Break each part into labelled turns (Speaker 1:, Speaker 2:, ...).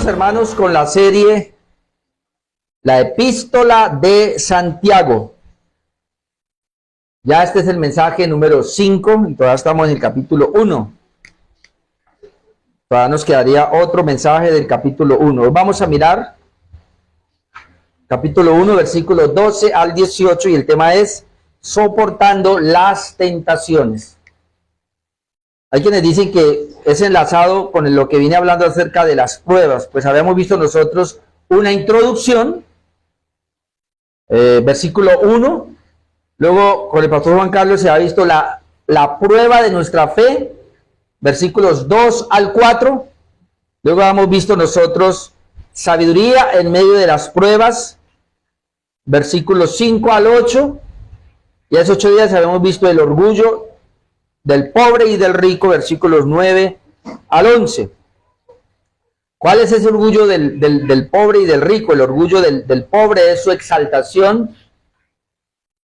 Speaker 1: hermanos, con la serie La Epístola de Santiago. Ya este es el mensaje número 5 y todavía estamos en el capítulo 1. Todavía nos quedaría otro mensaje del capítulo 1. Hoy vamos a mirar capítulo 1, versículos 12 al 18, y el tema es soportando las tentaciones. Hay quienes dicen que es enlazado con lo que vine hablando acerca de las pruebas. Pues habíamos visto nosotros una introducción, versículo 1. Luego con el pastor Juan Carlos se ha visto la prueba de nuestra fe, versículos 2 al 4. Luego hemos visto nosotros sabiduría en medio de las pruebas, versículos 5 al 8. Y hace 8 días habíamos visto el orgullo del pobre y del rico, versículos 9 al 11. ¿Cuál es ese orgullo del pobre y del rico? El orgullo del pobre es su exaltación,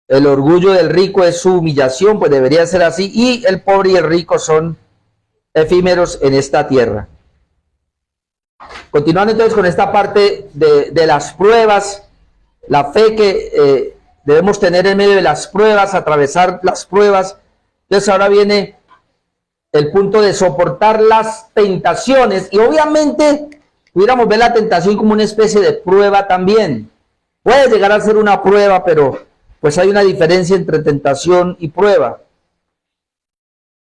Speaker 1: el orgullo del rico es su humillación, pues debería ser así, y el pobre y el rico son efímeros en esta tierra. Continuando entonces con esta parte de las pruebas, la fe que debemos tener en medio de las pruebas, atravesar las pruebas. Entonces ahora viene el punto de soportar las tentaciones, y obviamente pudiéramos ver la tentación como una especie de prueba también. Puede llegar a ser una prueba, pero pues hay una diferencia entre tentación y prueba.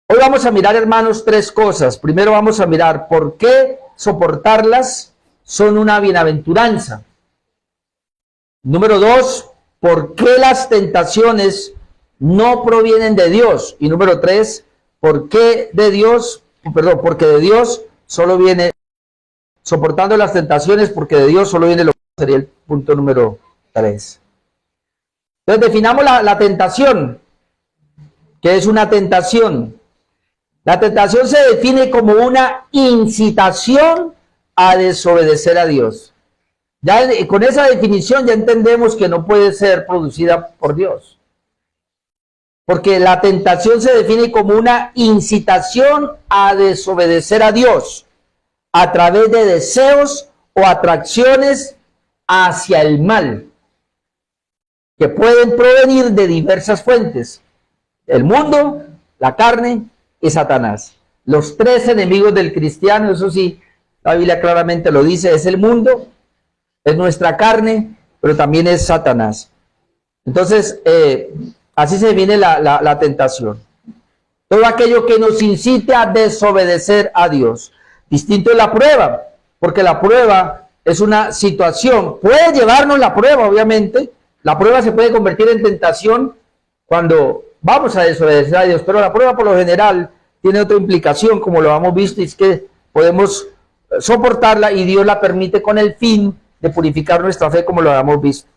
Speaker 1: Hoy vamos a mirar, hermanos, tres cosas. Primero vamos a mirar por qué soportarlas son una bienaventuranza. Número 2, por qué las tentaciones no provienen de Dios. Y número 3, porque de Dios solo viene, soportando las tentaciones, porque de Dios solo viene lo que sería el punto número 3. Entonces definamos la tentación. ¿Qué es una tentación? La tentación se define como una incitación a desobedecer a Dios. Ya con esa definición ya entendemos que no puede ser producida por Dios. Porque la tentación se define como una incitación a desobedecer a Dios a través de deseos o atracciones hacia el mal, que pueden provenir de diversas fuentes: el mundo, la carne y Satanás. Los tres enemigos del cristiano, eso sí, la Biblia claramente lo dice, es el mundo, es nuestra carne, pero también es Satanás. Entonces, así se define la tentación. Todo aquello que nos incite a desobedecer a Dios. Distinto es la prueba, porque la prueba es una situación. Puede llevarnos la prueba, obviamente. La prueba se puede convertir en tentación cuando vamos a desobedecer a Dios, pero la prueba por lo general tiene otra implicación, como lo hemos visto, y es que podemos soportarla y Dios la permite con el fin de purificar nuestra fe, como lo habíamos visto.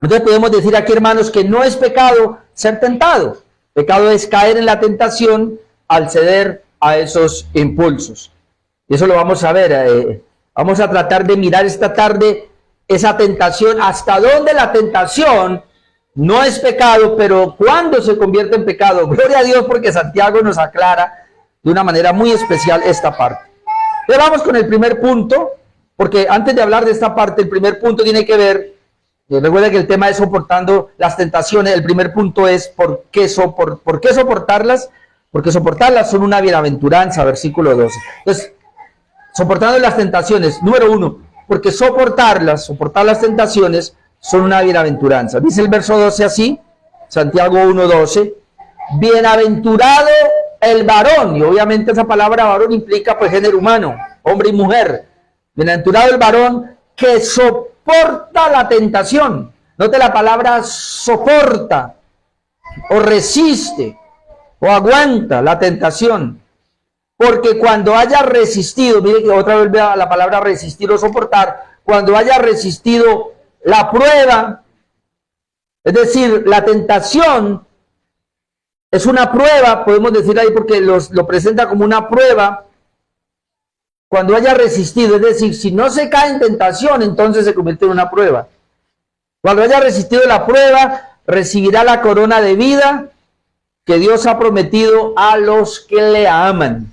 Speaker 1: Entonces podemos decir aquí, hermanos, que no es pecado ser tentado. Pecado es caer en la tentación al ceder a esos impulsos. Y eso lo vamos a ver. Vamos a tratar de mirar esta tarde esa tentación, hasta dónde la tentación no es pecado, pero cuando se convierte en pecado. Gloria a Dios, porque Santiago nos aclara de una manera muy especial esta parte. Entonces vamos con el primer punto, porque antes de hablar de esta parte, el primer punto tiene que ver, recuerda que el tema es soportando las tentaciones. El primer punto es ¿por qué soportarlas? Porque soportarlas son una bienaventuranza, versículo 12. Entonces, soportando las tentaciones, número 1, porque soportar las tentaciones son una bienaventuranza. Dice el verso 12 así, Santiago 1:12, bienaventurado el varón, y obviamente esa palabra varón implica pues género humano, hombre y mujer. Bienaventurado el varón que soporta la tentación. Note la palabra soporta, o resiste, o aguanta la tentación. Porque cuando haya resistido, mire que otra vez vea la palabra resistir o soportar, cuando haya resistido la prueba, es decir, la tentación es una prueba, podemos decir ahí porque lo presenta como una prueba. Cuando haya resistido, es decir, si no se cae en tentación, entonces se convierte en una prueba. Cuando haya resistido la prueba, recibirá la corona de vida que Dios ha prometido a los que le aman.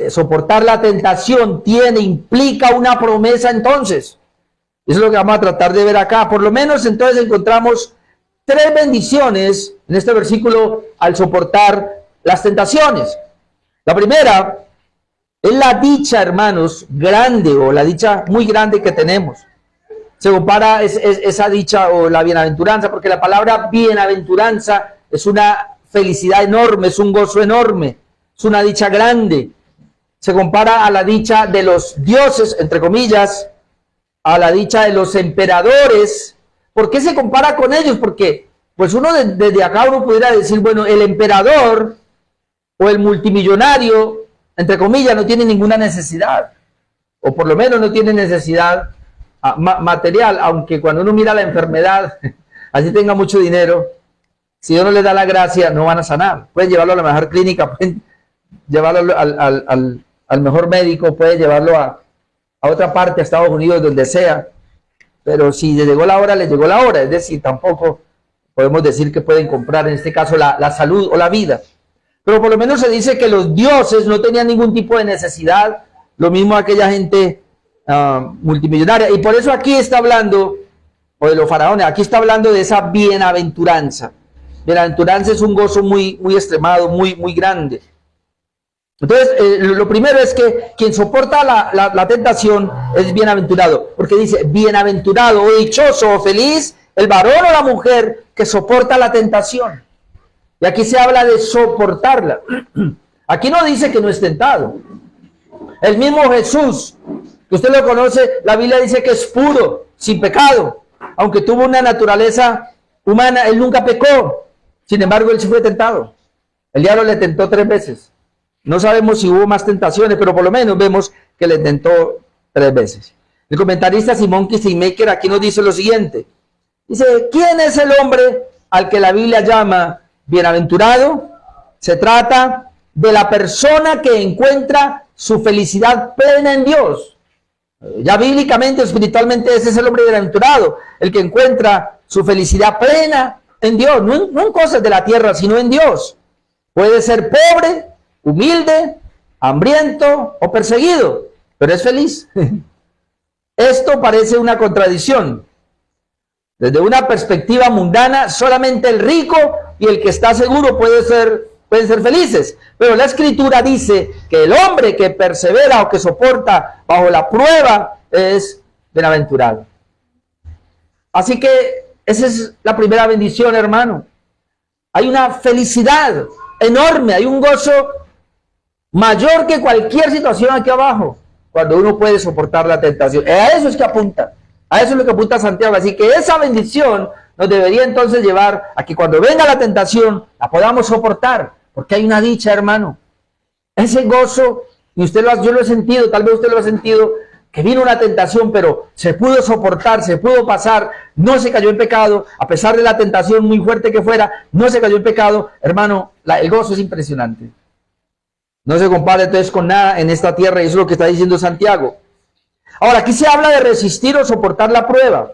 Speaker 1: soportar la tentación implica una promesa entonces. Eso es lo que vamos a tratar de ver acá. Por lo menos entonces encontramos 3 bendiciones en este versículo al soportar las tentaciones. La primera es la dicha, hermanos, grande, o la dicha muy grande que tenemos. Se compara esa dicha o la bienaventuranza, porque la palabra bienaventuranza es una felicidad enorme, es un gozo enorme, es una dicha grande. Se compara a la dicha de los dioses, entre comillas, a la dicha de los emperadores. ¿Por qué se compara con ellos? Porque pues uno desde acá uno pudiera decir, bueno, el emperador o el multimillonario, entre comillas, no tiene ninguna necesidad, o por lo menos no tiene necesidad material, aunque cuando uno mira la enfermedad, así tenga mucho dinero, si Dios no les da la gracia, no van a sanar. Pueden llevarlo a la mejor clínica, pueden llevarlo al mejor médico, pueden llevarlo a otra parte, a Estados Unidos, donde sea, pero si les llegó la hora, les llegó la hora. Es decir, tampoco podemos decir que pueden comprar en este caso la salud o la vida. Pero por lo menos se dice que los dioses no tenían ningún tipo de necesidad, lo mismo aquella gente multimillonaria. Y por eso aquí está hablando, o de los faraones, aquí está hablando de esa bienaventuranza. Bienaventuranza es un gozo muy, muy extremado, muy, muy grande. Entonces, lo primero es que quien soporta la tentación es bienaventurado, porque dice, bienaventurado o dichoso o feliz el varón o la mujer que soporta la tentación. Y aquí se habla de soportarla. Aquí no dice que no es tentado. El mismo Jesús, que usted lo conoce, la Biblia dice que es puro, sin pecado. Aunque tuvo una naturaleza humana, él nunca pecó. Sin embargo, él sí fue tentado. El diablo le tentó 3 veces. No sabemos si hubo más tentaciones, pero por lo menos vemos que le tentó 3 veces. El comentarista Simon Kistemaker aquí nos dice lo siguiente. Dice, ¿quién es el hombre al que la Biblia llama bienaventurado? Se trata de la persona que encuentra su felicidad plena en Dios. Ya bíblicamente, espiritualmente, ese es el hombre bienaventurado, el que encuentra su felicidad plena en Dios, no en cosas de la tierra, sino en Dios. Puede ser pobre, humilde, hambriento o perseguido, pero es feliz. Esto parece una contradicción. Desde una perspectiva mundana, solamente el rico y el que está seguro pueden ser felices. Pero la Escritura dice que el hombre que persevera o que soporta bajo la prueba es bienaventurado. Así que esa es la primera bendición, hermano. Hay una felicidad enorme, hay un gozo mayor que cualquier situación aquí abajo, cuando uno puede soportar la tentación. A eso es que apunta. A eso es lo que apunta Santiago. Así que esa bendición nos debería entonces llevar a que cuando venga la tentación la podamos soportar, porque hay una dicha, hermano. Ese gozo, y yo lo he sentido, tal vez usted lo ha sentido, que vino una tentación, pero se pudo soportar, se pudo pasar, no se cayó en pecado, a pesar de la tentación muy fuerte que fuera, no se cayó en pecado. Hermano, el gozo es impresionante. No se compara entonces con nada en esta tierra, y eso es lo que está diciendo Santiago. Ahora, aquí se habla de resistir o soportar la prueba.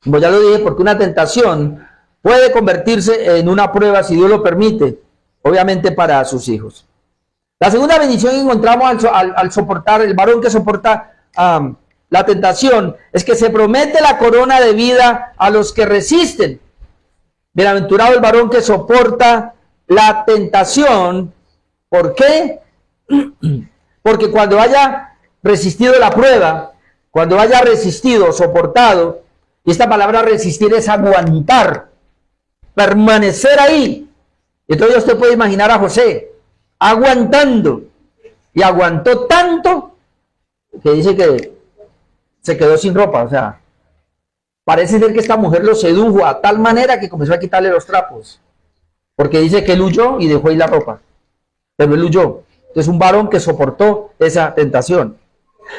Speaker 1: Como ya lo dije, porque una tentación puede convertirse en una prueba si Dios lo permite, obviamente para sus hijos. La segunda bendición que encontramos al soportar, el varón que soporta la tentación, es que se promete la corona de vida a los que resisten. Bienaventurado el varón que soporta la tentación. ¿Por qué? Porque cuando haya resistido la prueba, cuando haya resistido, soportado, y esta palabra resistir es aguantar, permanecer ahí. Entonces usted puede imaginar a José aguantando, y aguantó tanto que dice que se quedó sin ropa. O sea, parece ser que esta mujer lo sedujo a tal manera que comenzó a quitarle los trapos, porque dice que él huyó y dejó ahí la ropa, pero él huyó. Entonces un varón que soportó esa tentación.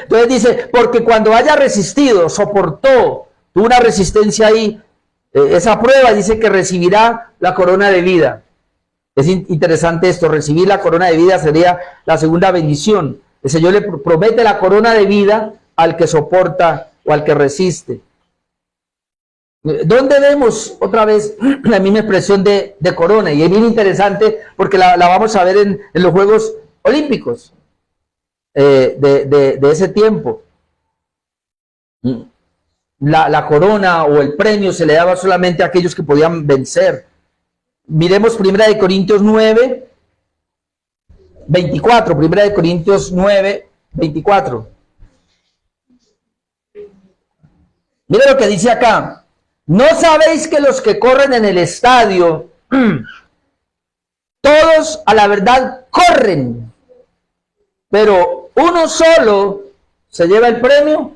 Speaker 1: Entonces dice, porque cuando haya resistido, soportó, tuvo una resistencia ahí, esa prueba, dice que recibirá la corona de vida. Es interesante esto, recibir la corona de vida sería la segunda bendición. El Señor le promete la corona de vida al que soporta o al que resiste. ¿Dónde vemos otra vez la misma expresión de corona? Y es bien interesante porque la vamos a ver en los Juegos Olímpicos. de ese tiempo. La corona o el premio se le daba solamente a aquellos que podían vencer. Miremos 1 Corintios 9, 24. 1 Corintios 9, 24. Mire lo que dice acá. ¿No sabéis que los que corren en el estadio, todos a la verdad corren, pero uno solo se lleva el premio?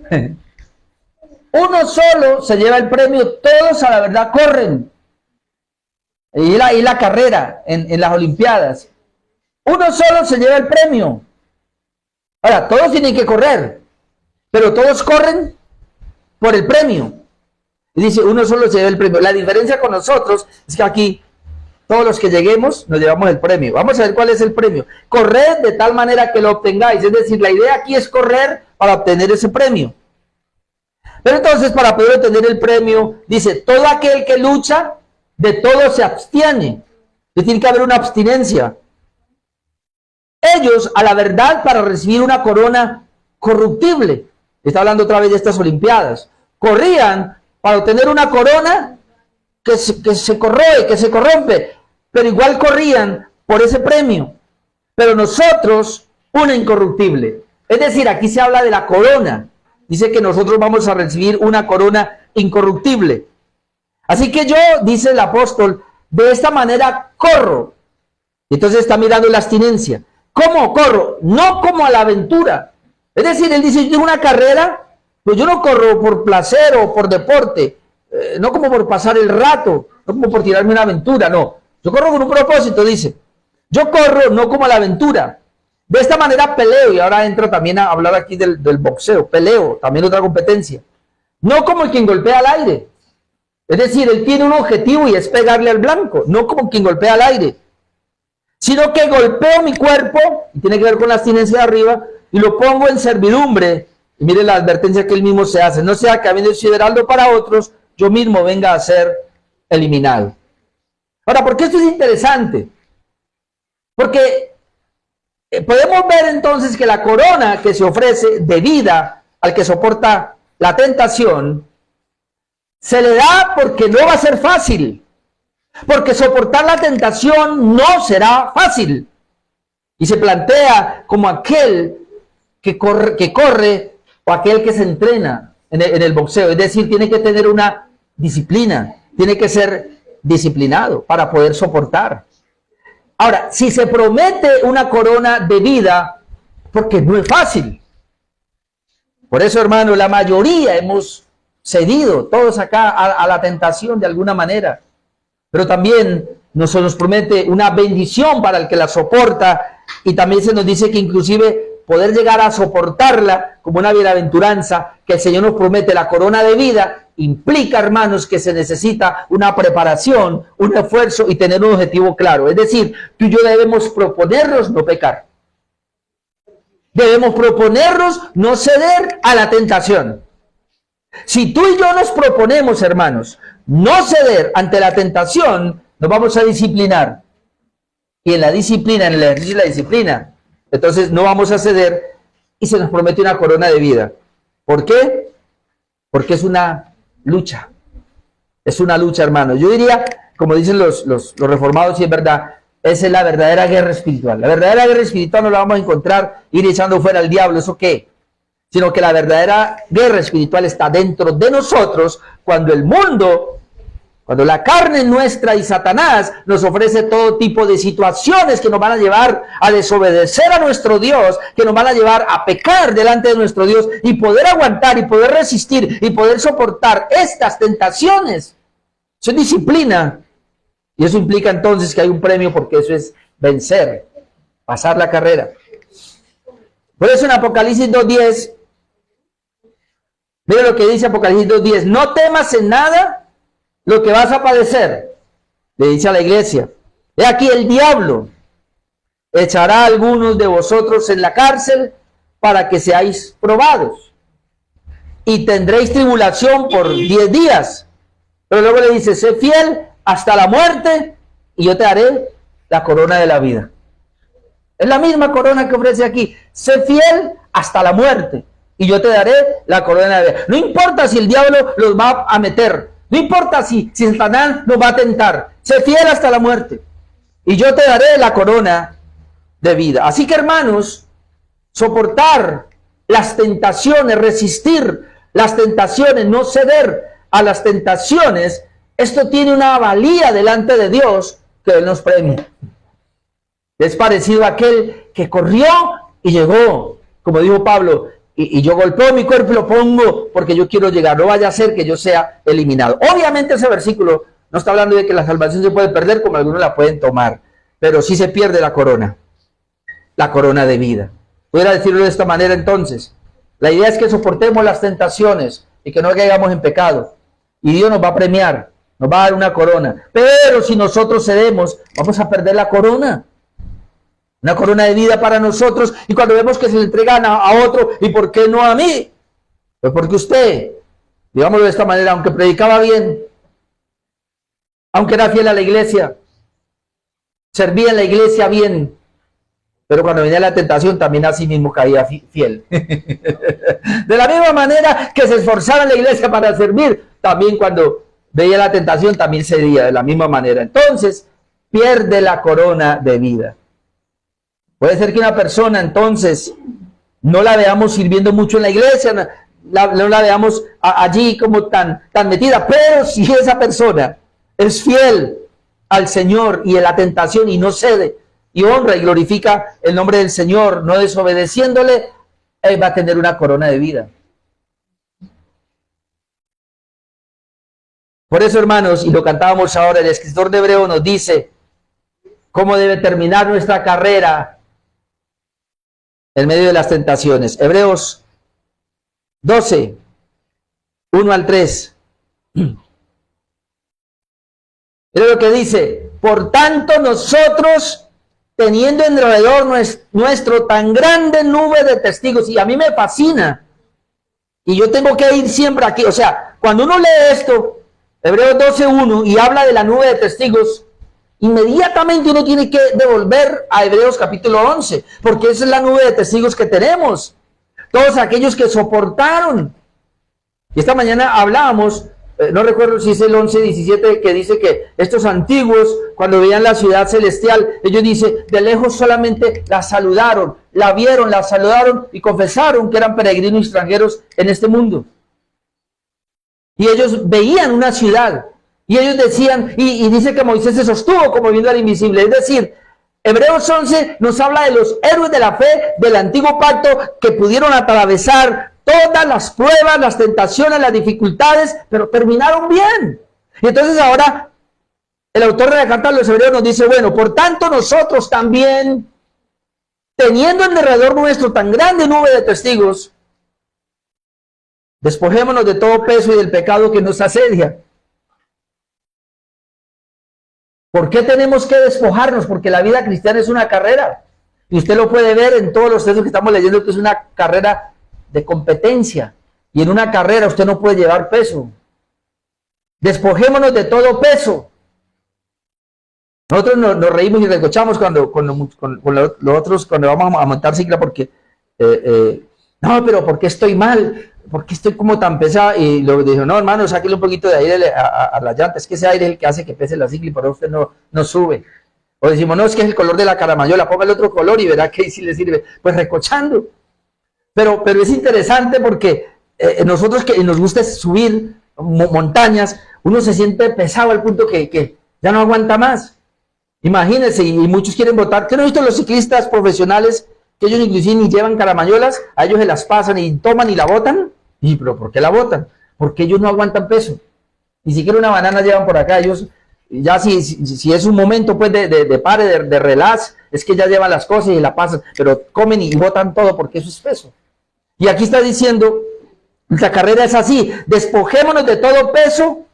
Speaker 1: Uno solo se lleva el premio, todos a la verdad corren. Y la carrera en las Olimpiadas. Uno solo se lleva el premio. Ahora, todos tienen que correr, pero todos corren por el premio. Y dice, uno solo se lleva el premio. La diferencia con nosotros es que aquí, todos los que lleguemos, nos llevamos el premio. Vamos a ver cuál es el premio. Corred de tal manera que lo obtengáis. Es decir, la idea aquí es correr para obtener ese premio. Pero entonces, para poder obtener el premio, dice, todo aquel que lucha, de todo se abstiene. Tiene que haber una abstinencia. Ellos, a la verdad, para recibir una corona corruptible. Está hablando otra vez de estas Olimpiadas. Corrían para obtener una corona que se corroe, que se corrompe, pero igual corrían por ese premio. Pero nosotros, una incorruptible. Es decir, aquí se habla de la corona. Dice que nosotros vamos a recibir una corona incorruptible. Así que yo, dice el apóstol, de esta manera corro. Entonces está mirando la abstinencia. ¿Cómo corro? No como a la aventura. Es decir, él dice, yo tengo una carrera, pues yo no corro por placer o por deporte, no como por pasar el rato, no como por tirarme una aventura, no. Yo corro con un propósito, dice. Yo corro no como a la aventura. De esta manera peleo, y ahora entra también a hablar aquí del boxeo, peleo, también otra competencia. No como quien golpea al aire. Es decir, él tiene un objetivo y es pegarle al blanco, no como quien golpea al aire. Sino que golpeo mi cuerpo, y tiene que ver con la abstinencia de arriba, y lo pongo en servidumbre. Y mire la advertencia que él mismo se hace. No sea que habiendo sido heraldo para otros, yo mismo venga a ser eliminado. Ahora, ¿por qué esto es interesante? Porque podemos ver entonces que la corona que se ofrece de vida al que soporta la tentación, se le da porque no va a ser fácil. Porque soportar la tentación no será fácil. Y se plantea como aquel que corre o aquel que se entrena en el boxeo. Es decir, tiene que tener una disciplina, tiene que ser disciplinado para poder soportar. Ahora, si se promete una corona de vida, porque no es fácil. Por eso, hermano, la mayoría hemos cedido, todos acá, a la tentación de alguna manera. Pero también nos promete una bendición para el que la soporta, y también se nos dice que inclusive poder llegar a soportarla como una bienaventuranza, que el Señor nos promete la corona de vida, implica, hermanos, que se necesita una preparación, un esfuerzo y tener un objetivo claro. Es decir, tú y yo debemos proponernos no pecar. Debemos proponernos no ceder a la tentación. Si tú y yo nos proponemos, hermanos, no ceder ante la tentación, nos vamos a disciplinar. Y en la disciplina, en el ejercicio de la disciplina, entonces no vamos a ceder y se nos promete una corona de vida. ¿Por qué? Porque es una lucha. Es una lucha, hermanos. Yo diría, como dicen los reformados, y es verdad, esa es la verdadera guerra espiritual. La verdadera guerra espiritual no la vamos a encontrar ir echando fuera al diablo, ¿eso qué? Sino que la verdadera guerra espiritual está dentro de nosotros cuando el mundo, cuando la carne nuestra y Satanás nos ofrece todo tipo de situaciones que nos van a llevar a desobedecer a nuestro Dios, que nos van a llevar a pecar delante de nuestro Dios y poder aguantar y poder resistir y poder soportar estas tentaciones. Eso es disciplina. Y eso implica entonces que hay un premio, porque eso es vencer, pasar la carrera. Por eso en Apocalipsis 2:10, mire lo que dice Apocalipsis 2:10, no temas en nada lo que vas a padecer, le dice a la iglesia. He aquí el diablo echará a algunos de vosotros en la cárcel para que seáis probados, y tendréis tribulación por 10 días. Pero luego le dice, sé fiel hasta la muerte, y yo te daré la corona de la vida. Es la misma corona que ofrece aquí. Sé fiel hasta la muerte y yo te daré la corona de vida. No importa si el diablo los va a meter. No importa si Satanás nos va a tentar. Sé fiel hasta la muerte y yo te daré la corona de vida. Así que, hermanos, soportar las tentaciones, resistir las tentaciones, no ceder a las tentaciones, esto tiene una valía delante de Dios que Él nos premia. Es parecido a aquel que corrió y llegó, como dijo Pablo, y yo golpeo mi cuerpo y lo pongo porque yo quiero llegar, no vaya a ser que yo sea eliminado. Obviamente ese versículo no está hablando de que la salvación se puede perder como algunos la pueden tomar, pero sí se pierde la corona de vida. Pudiera decirlo de esta manera entonces, la idea es que soportemos las tentaciones y que no caigamos en pecado, y Dios nos va a premiar, nos va a dar una corona, pero si nosotros cedemos, vamos a perder la corona. Una corona de vida para nosotros, y cuando vemos que se le entregan a otro, ¿y por qué no a mí? Pues porque usted, digámoslo de esta manera, aunque predicaba bien, aunque era fiel a la iglesia, servía en la iglesia bien, pero cuando venía la tentación también a sí mismo caía fiel. De la misma manera que se esforzaba en la iglesia para servir, también cuando veía la tentación también cedía de la misma manera. Entonces, pierde la corona de vida. Puede ser que una persona entonces no la veamos sirviendo mucho en la iglesia, no la veamos allí como tan metida, pero si esa persona es fiel al Señor y en la tentación y no cede y honra y glorifica el nombre del Señor, no desobedeciéndole, él va a tener una corona de vida. Por eso, hermanos, y lo cantábamos ahora, el escritor de Hebreos nos dice cómo debe terminar nuestra carrera en medio de las tentaciones. Hebreos 12, 1 al 3. Mira lo que dice: por tanto nosotros, teniendo en alrededor nuestro tan grande nube de testigos, y a mí me fascina, y yo tengo que ir siempre aquí, o sea, cuando uno lee esto, Hebreos 12, 1, y habla de la nube de testigos, inmediatamente uno tiene que devolver a Hebreos capítulo 11, porque esa es la nube de testigos que tenemos. Todos aquellos que soportaron. Y esta mañana hablábamos, no recuerdo si es el 11:17, que dice que estos antiguos, cuando veían la ciudad celestial, ellos dicen, de lejos solamente la saludaron, la vieron, la saludaron y confesaron que eran peregrinos extranjeros en este mundo. Y ellos veían una ciudad. Y ellos decían, y dice que Moisés se sostuvo como viendo al invisible. Es decir, Hebreos 11 nos habla de los héroes de la fe del antiguo pacto que pudieron atravesar todas las pruebas, las tentaciones, las dificultades, pero terminaron bien. Y entonces ahora el autor de la carta a los Hebreos nos dice, bueno, por tanto nosotros también, teniendo en derredor nuestro tan grande nube de testigos, despojémonos de todo peso y del pecado que nos asedia. ¿Por qué tenemos que despojarnos? Porque la vida cristiana es una carrera. Y usted lo puede ver en todos los textos que estamos leyendo, que es una carrera de competencia. Y en una carrera usted no puede llevar peso. Despojémonos de todo peso. Nosotros nos reímos y recochamos con los otros cuando vamos a montar cicla porque, no, pero ¿por qué estoy mal? ¿Por qué estoy como tan pesado? Y luego dijo, no, hermano, sáquele un poquito de aire a la llanta. Es que ese aire es el que hace que pese la cicla y por eso usted no sube. O decimos, no, es que es el color de la caramayola, póngale otro color y verá que ahí sí le sirve. Pues recochando. Pero es interesante porque nosotros que nos gusta subir montañas, uno se siente pesado al punto que ya no aguanta más. Imagínense, y muchos quieren votar. ¿Qué no he visto los ciclistas profesionales que ellos inclusive ni llevan caramayolas? A ellos se las pasan y toman y la botan. ¿Y pero por qué la botan? Porque ellos no aguantan peso. Ni siquiera una banana llevan por acá. Ellos, ya si es un momento pues de pare, de relax, es que ya llevan las cosas y la pasan, pero comen y botan todo porque eso es peso. Y aquí está diciendo, la carrera es así: despojémonos de todo peso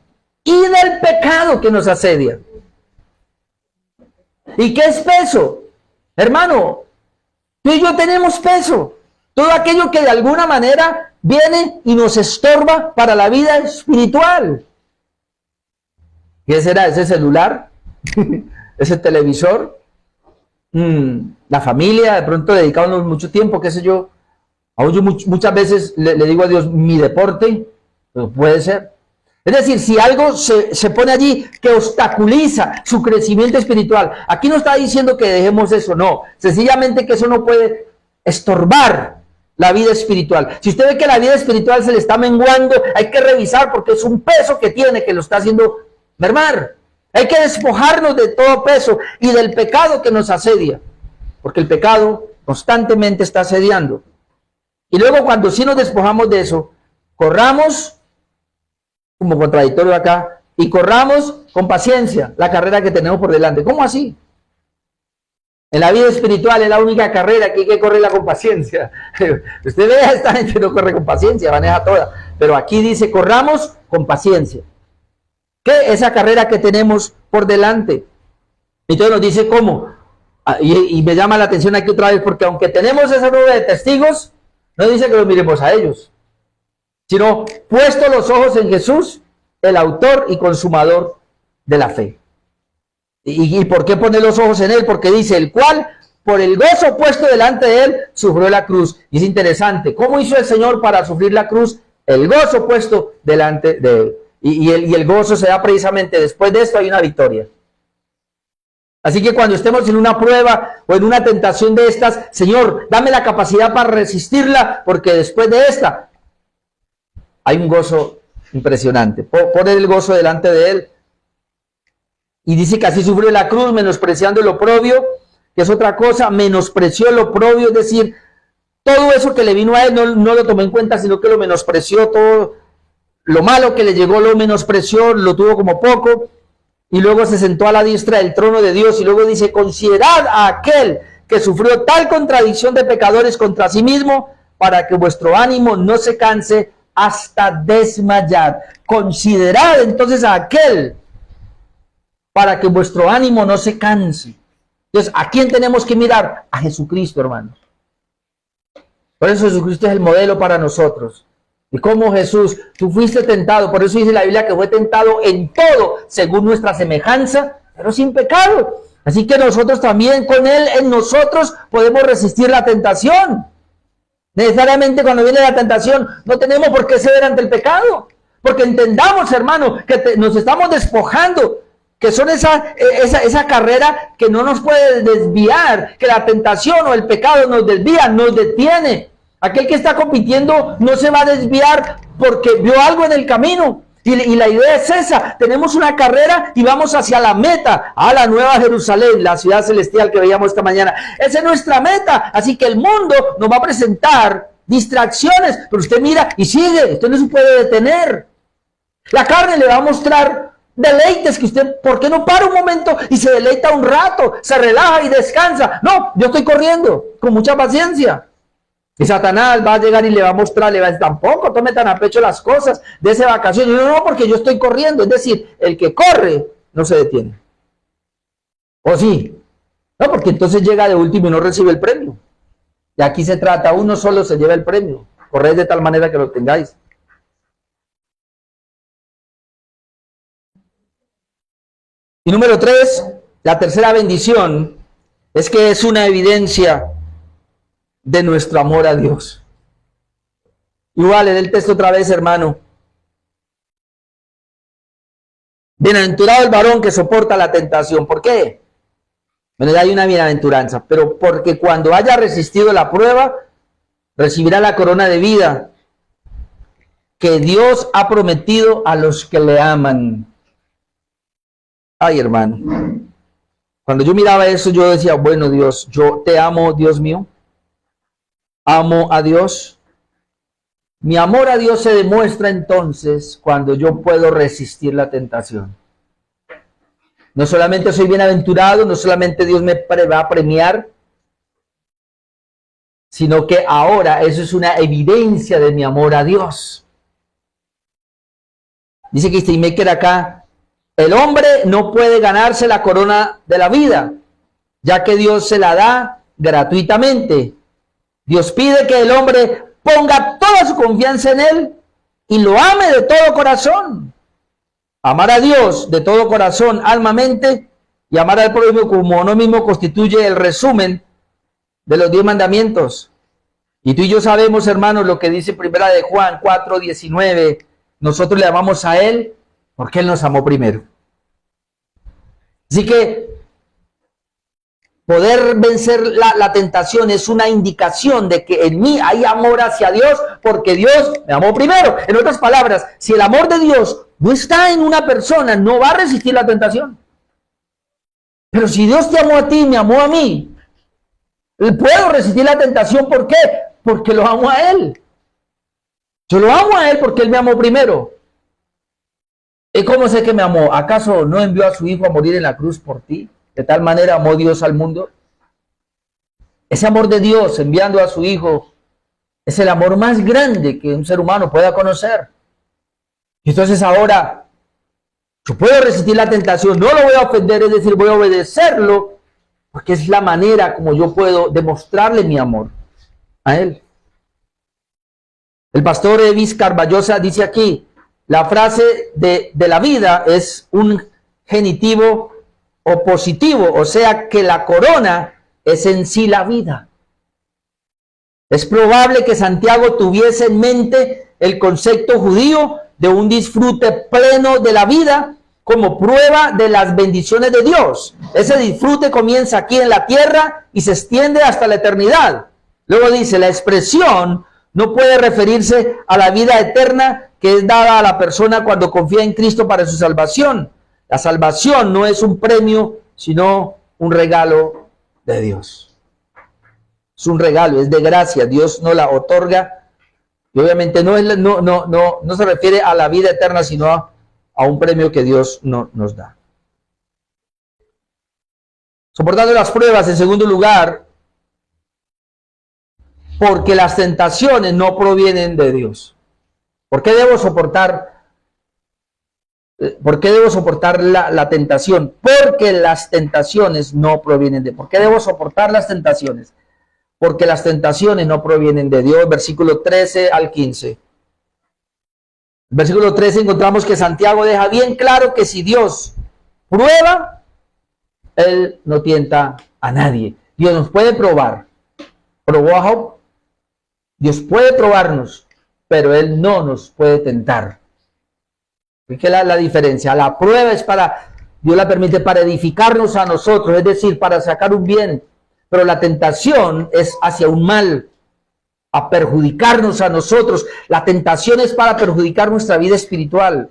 Speaker 1: y del pecado que nos asedia. ¿Y qué es peso? Hermano, tú y yo tenemos peso. Todo aquello que de alguna manera viene y nos estorba para la vida espiritual. ¿Qué será? ¿Ese celular? ¿Ese televisor? la familia, de pronto dedicamos mucho tiempo, qué sé yo. Aún yo muchas veces le digo a Dios, mi deporte, pues puede ser. Es decir, si algo se pone allí que obstaculiza su crecimiento espiritual, aquí no está diciendo que dejemos eso, no. Sencillamente que eso no puede estorbar la vida espiritual. Si usted ve que la vida espiritual se le está menguando, hay que revisar porque es un peso que tiene que lo está haciendo mermar. Hay que despojarnos de todo peso y del pecado que nos asedia, porque el pecado constantemente está asediando. Y luego cuando sí nos despojamos de eso, corramos, como contradictorio acá, y corramos con paciencia la carrera que tenemos por delante. ¿Cómo así? En la vida espiritual es la única carrera que hay que correrla con paciencia. Usted ve a esta gente no corre con paciencia, maneja toda. Pero aquí dice, corramos con paciencia. ¿Qué? Esa carrera que tenemos por delante. Entonces nos dice cómo. Y me llama la atención aquí otra vez, porque aunque tenemos esa nube de testigos, no dice que los miremos a ellos, sino puesto los ojos en Jesús, el autor y consumador de la fe. ¿Y por qué poner los ojos en él? Porque dice, el cual, por el gozo puesto delante de él, sufrió la cruz. Y es interesante, ¿cómo hizo el Señor para sufrir la cruz? El gozo puesto delante de él. Y el gozo se da precisamente después de esto hay una victoria. Así que cuando estemos en una prueba o en una tentación de estas, Señor, dame la capacidad para resistirla, porque después de esta hay un gozo impresionante. Poner el gozo delante de él. Y dice que así sufrió la cruz, menospreciando el oprobio, que es otra cosa, menospreció el oprobio, es decir, todo eso que le vino a él no lo tomó en cuenta, sino que lo menospreció, todo lo malo que le llegó lo menospreció, lo tuvo como poco, y luego se sentó a la diestra del trono de Dios, y luego dice, considerad a aquel que sufrió tal contradicción de pecadores contra sí mismo, para que vuestro ánimo no se canse hasta desmayar. Considerad entonces a aquel, para que vuestro ánimo no se canse. Entonces, ¿a quién tenemos que mirar? A Jesucristo, hermanos. Por eso Jesucristo es el modelo para nosotros. Y como Jesús, tú fuiste tentado, por eso dice la Biblia que fue tentado en todo, según nuestra semejanza, pero sin pecado. Así que nosotros también con Él, en nosotros, podemos resistir la tentación. Necesariamente cuando viene la tentación, no tenemos por qué ceder ante el pecado. Porque entendamos, hermano, que nos estamos despojando, que son esa carrera que no nos puede desviar, que la tentación o el pecado nos desvía, nos detiene. Aquel que está compitiendo no se va a desviar porque vio algo en el camino. Y la idea es esa, tenemos una carrera y vamos hacia la meta, a la Nueva Jerusalén, la ciudad celestial que veíamos esta mañana. Esa es nuestra meta, así que el mundo nos va a presentar distracciones, pero usted mira y sigue, usted no se puede detener. La carne le va a mostrar deleites que usted, ¿por qué no para un momento y se deleita un rato, se relaja y descansa? No, yo estoy corriendo con mucha paciencia. Y Satanás va a llegar y le va a mostrar, le va a decir, tampoco tome tan a pecho las cosas de esa vacación. Y no, porque yo estoy corriendo. Es decir, el que corre no se detiene. ¿O sí? No, porque entonces llega de último y no recibe el premio. Y aquí se trata, uno solo se lleva el premio. Corred de tal manera que lo tengáis. Y número 3, la tercera bendición es que es una evidencia de nuestro amor a Dios. Igual, lee el texto otra vez, hermano. Bienaventurado el varón que soporta la tentación. ¿Por qué? Bueno, ya hay una bienaventuranza, pero porque cuando haya resistido la prueba, recibirá la corona de vida que Dios ha prometido a los que le aman. Ay, hermano. Cuando yo miraba eso, yo decía, bueno, Dios, yo te amo, Dios mío. Amo a Dios. Mi amor a Dios se demuestra entonces cuando yo puedo resistir la tentación. No solamente soy bienaventurado, no solamente Dios me va a premiar, sino que ahora eso es una evidencia de mi amor a Dios. Dice Kingmaker acá, el hombre no puede ganarse la corona de la vida, ya que Dios se la da gratuitamente. Dios pide que el hombre ponga toda su confianza en Él y lo ame de todo corazón. Amar a Dios de todo corazón, alma, mente Y amar al prójimo como a uno mismo constituye el resumen de los 10 mandamientos. Y tú y yo sabemos, hermanos, lo que dice primera de Juan 4:19. Nosotros le amamos a Él porque Él nos amó primero. Así que poder vencer la tentación es una indicación de que en mí hay amor hacia Dios porque Dios me amó primero. En otras palabras, si el amor de Dios no está en una persona, no va a resistir la tentación. Pero si Dios te amó a ti, me amó a mí, puedo resistir la tentación. ¿Por qué? Porque lo amo a Él. Yo lo amo a Él porque Él me amó primero. ¿Y cómo sé que me amó? ¿Acaso no envió a su Hijo a morir en la cruz por ti? De tal manera amó Dios al mundo. Ese amor de Dios enviando a su Hijo es el amor más grande que un ser humano pueda conocer. Y entonces ahora yo puedo resistir la tentación, no lo voy a ofender, es decir, voy a obedecerlo, porque es la manera como yo puedo demostrarle mi amor a Él. El pastor Evis Carballosa dice aquí, la frase de la vida es un genitivo opositivo, o sea que la corona es en sí la vida. Es probable que Santiago tuviese en mente el concepto judío de un disfrute pleno de la vida como prueba de las bendiciones de Dios. Ese disfrute comienza aquí en la tierra y se extiende hasta la eternidad. Luego dice, la expresión no puede referirse a la vida eterna que es dada a la persona cuando confía en Cristo para su salvación. La salvación no es un premio, sino un regalo de Dios. Es un regalo, es de gracia. Dios no la otorga. Y obviamente no se refiere a la vida eterna, sino a un premio que Dios nos da. Soportando las pruebas, en segundo lugar, porque las tentaciones no provienen de Dios. ¿Por qué debo soportar? ¿Por qué debo soportar la tentación? Porque las tentaciones no provienen de Dios. ¿Por qué debo soportar las tentaciones? Porque las tentaciones no provienen de Dios. Versículo 13 al 15. Versículo 13 encontramos que Santiago deja bien claro que si Dios prueba, Él no tienta a nadie. Dios nos puede probar. Probó a Job. Dios puede probarnos, pero Él no nos puede tentar. ¿Qué es la diferencia? La prueba es Dios la permite para edificarnos a nosotros, es decir, para sacar un bien. Pero la tentación es hacia un mal, a perjudicarnos a nosotros. La tentación es para perjudicar nuestra vida espiritual.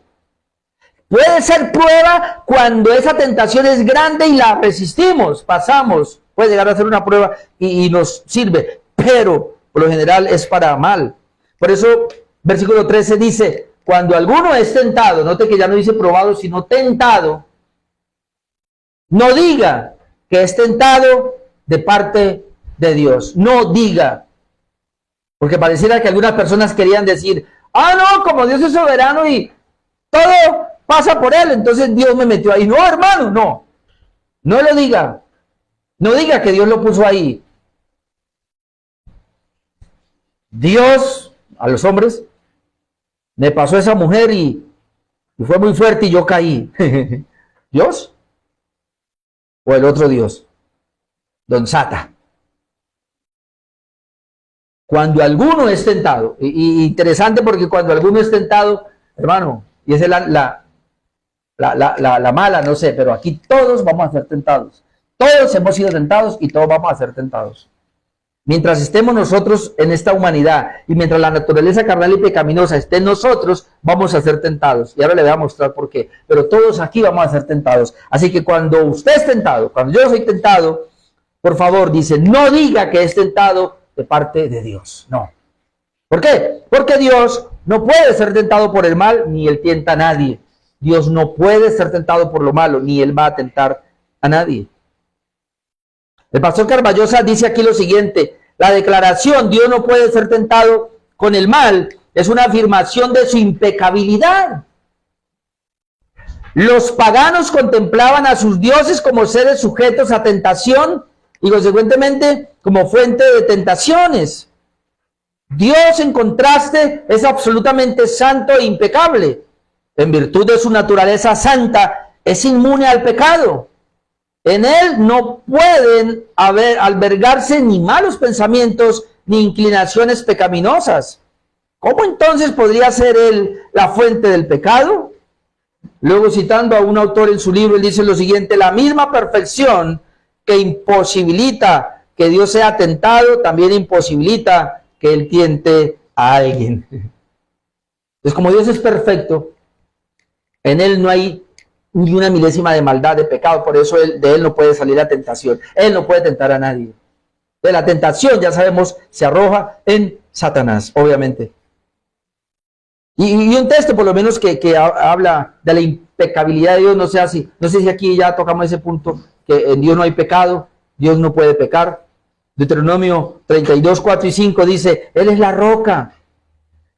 Speaker 1: Puede ser prueba cuando esa tentación es grande y la resistimos, pasamos. Puede llegar a ser una prueba y nos sirve, pero por lo general es para mal. Por eso, versículo 13 dice, cuando alguno es tentado, note que ya no dice probado, sino tentado, no diga que es tentado de parte de Dios. No diga. Porque pareciera que algunas personas querían decir, no, como Dios es soberano y todo pasa por Él, entonces Dios me metió ahí. No, hermano, no. No lo diga. No diga que Dios lo puso ahí. Dios, a los hombres, me pasó esa mujer y fue muy fuerte y yo caí. ¿Dios? ¿O el otro Dios? Don Sata. Cuando alguno es tentado, y interesante porque cuando alguno es tentado, hermano, y esa es la mala, no sé, pero aquí todos vamos a ser tentados. Todos hemos sido tentados y todos vamos a ser tentados. Mientras estemos nosotros en esta humanidad y mientras la naturaleza carnal y pecaminosa esté en nosotros, vamos a ser tentados. Y ahora le voy a mostrar por qué. Pero todos aquí vamos a ser tentados. Así que cuando usted es tentado, cuando yo soy tentado, por favor, dice, no diga que es tentado de parte de Dios. No. ¿Por qué? Porque Dios no puede ser tentado por el mal, ni Él tienta a nadie. Dios no puede ser tentado por lo malo, ni Él va a tentar a nadie. El pastor Carballosa dice aquí lo siguiente, la declaración Dios no puede ser tentado con el mal es una afirmación de su impecabilidad. Los paganos contemplaban a sus dioses como seres sujetos a tentación y consecuentemente como fuente de tentaciones. Dios, en contraste, es absolutamente santo e impecable. En virtud de su naturaleza santa, es inmune al pecado. En él no pueden albergarse ni malos pensamientos ni inclinaciones pecaminosas. ¿Cómo entonces podría ser él la fuente del pecado? Luego, citando a un autor en su libro, él dice lo siguiente: la misma perfección que imposibilita que Dios sea tentado, también imposibilita que él tiente a alguien. Entonces, como Dios es perfecto, en él no hay ni una milésima de maldad, de pecado. Por eso de él no puede salir la tentación. Él no puede tentar a nadie. De la tentación, ya sabemos, se arroja en Satanás, obviamente. Y un texto, por lo menos, que habla de la impecabilidad de Dios, no sé si aquí ya tocamos ese punto, que en Dios no hay pecado, Dios no puede pecar. Deuteronomio 32, 4 y 5 dice: Él es la roca,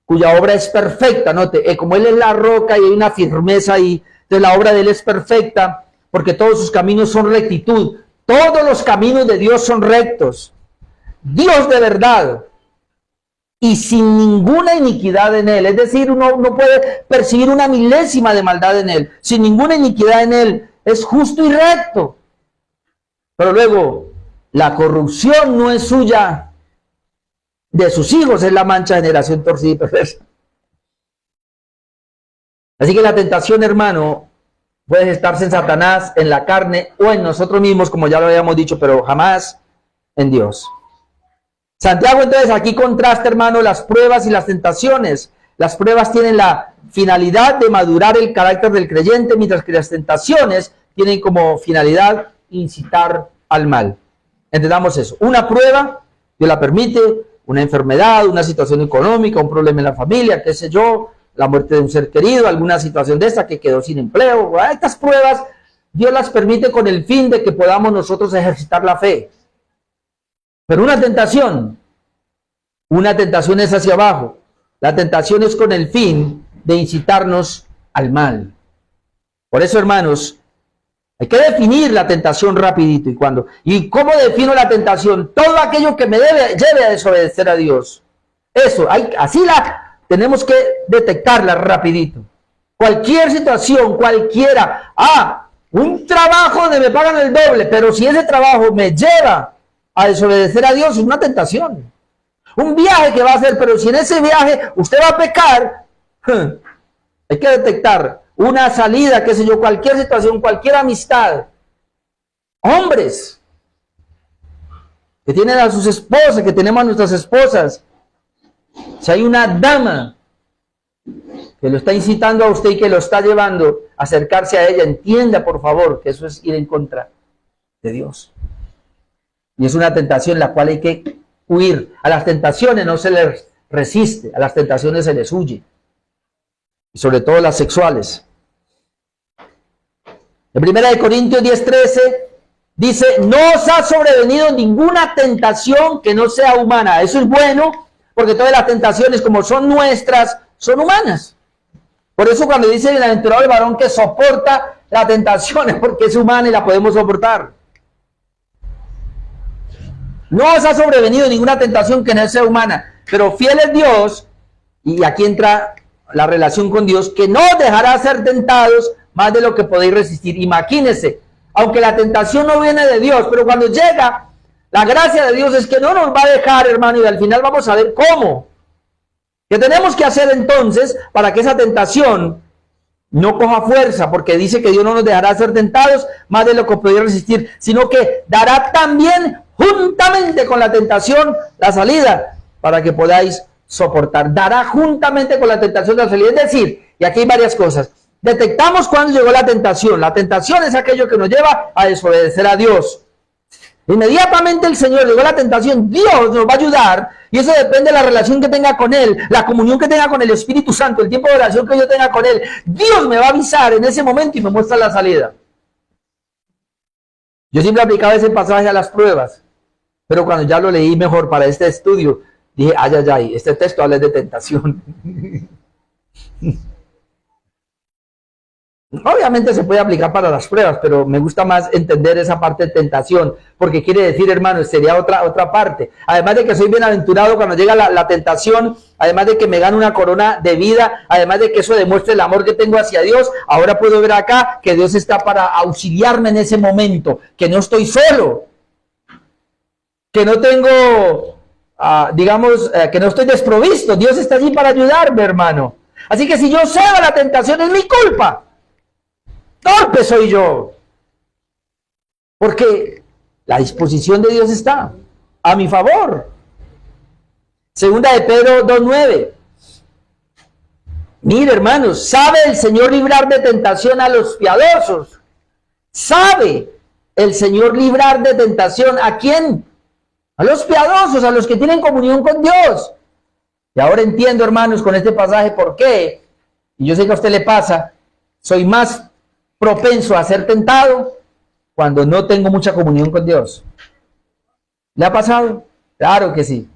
Speaker 1: cuya obra es perfecta. Note, como Él es la roca y hay una firmeza ahí, entonces la obra de Él es perfecta, porque todos sus caminos son rectitud. Todos los caminos de Dios son rectos. Dios de verdad, y sin ninguna iniquidad en él. Es decir, uno no puede percibir una milésima de maldad en él. Sin ninguna iniquidad en él. Es justo y recto. Pero luego, la corrupción no es suya, de sus hijos es la mancha de generación torcida y perversa. Así que la tentación, hermano, puede estarse en Satanás, en la carne o en nosotros mismos, como ya lo habíamos dicho, pero jamás en Dios. Santiago entonces aquí contrasta, hermano, las pruebas y las tentaciones. Las pruebas tienen la finalidad de madurar el carácter del creyente, mientras que las tentaciones tienen como finalidad incitar al mal. Entendamos eso. Una prueba, Dios la permite, una enfermedad, una situación económica, un problema en la familia, qué sé yo, la muerte de un ser querido, alguna situación de esta que quedó sin empleo. Estas pruebas Dios las permite con el fin de que podamos nosotros ejercitar la fe. Pero una tentación es hacia abajo. La tentación es con el fin de incitarnos al mal. Por eso, hermanos, hay que definir la tentación rapidito. ¿Y cómo defino la tentación? Todo aquello que me lleve a desobedecer a Dios. Eso, así tenemos que detectarla rapidito. Cualquier situación, cualquiera. Un trabajo donde me pagan el doble, pero si ese trabajo me lleva a desobedecer a Dios, es una tentación. Un viaje que va a hacer, pero si en ese viaje usted va a pecar, hay que detectar una salida, qué sé yo, cualquier situación, cualquier amistad. Hombres que tienen a sus esposas, que tenemos a nuestras esposas. Si hay una dama que lo está incitando a usted y que lo está llevando a acercarse a ella, entienda por favor que eso es ir en contra de Dios. Y es una tentación la cual hay que huir. A las tentaciones no se les resiste, a las tentaciones se les huye. Y sobre todo las sexuales. En 1 Corintios 10:13 dice: no os ha sobrevenido ninguna tentación que no sea humana. Eso es bueno, porque todas las tentaciones, como son nuestras, son humanas. Por eso cuando dice bienaventurado el varón que soporta la tentación, es porque es humana y la podemos soportar. No os ha sobrevenido ninguna tentación que no sea humana, pero fiel es Dios, y aquí entra la relación con Dios, que no os dejará ser tentados más de lo que podéis resistir. Imagínense, aunque la tentación no viene de Dios, pero cuando llega, la gracia de Dios es que no nos va a dejar, hermano, y al final vamos a ver cómo. ¿Qué tenemos que hacer entonces para que esa tentación no coja fuerza? Porque dice que Dios no nos dejará ser tentados más de lo que podéis resistir, sino que dará también juntamente con la tentación la salida para que podáis soportar. Dará juntamente con la tentación la salida. Es decir, y aquí hay varias cosas. Detectamos cuando llegó la tentación. La tentación es aquello que nos lleva a desobedecer a Dios. Inmediatamente el Señor llegó la tentación, Dios nos va a ayudar, y eso depende de la relación que tenga con Él, la comunión que tenga con el Espíritu Santo, el tiempo de oración que yo tenga con Él. Dios me va a avisar en ese momento y me muestra la salida. Yo siempre aplicaba ese pasaje a las pruebas, pero cuando ya lo leí mejor para este estudio, dije: ay, este texto habla de tentación. Obviamente se puede aplicar para las pruebas, pero me gusta más entender esa parte de tentación, porque quiere decir, hermanos, sería otra parte. Además de que soy bienaventurado cuando llega la tentación, además de que me gano una corona de vida, además de que eso demuestre el amor que tengo hacia Dios, ahora puedo ver acá que Dios está para auxiliarme en ese momento, que no estoy solo, que no tengo, que no estoy desprovisto. Dios está allí para ayudarme, hermano. Así que si yo cedo a la tentación es mi culpa. Torpe soy yo, porque la disposición de Dios está a mi favor. Segunda de Pedro 2:9. Mire, hermanos, ¿sabe el Señor librar de tentación a los piadosos? ¿Sabe el Señor librar de tentación a quién? A los piadosos, a los que tienen comunión con Dios. Y ahora entiendo, hermanos, con este pasaje por qué, y yo sé que a usted le pasa, soy más propenso a ser tentado cuando no tengo mucha comunión con Dios. ¿Le ha pasado? Claro que sí.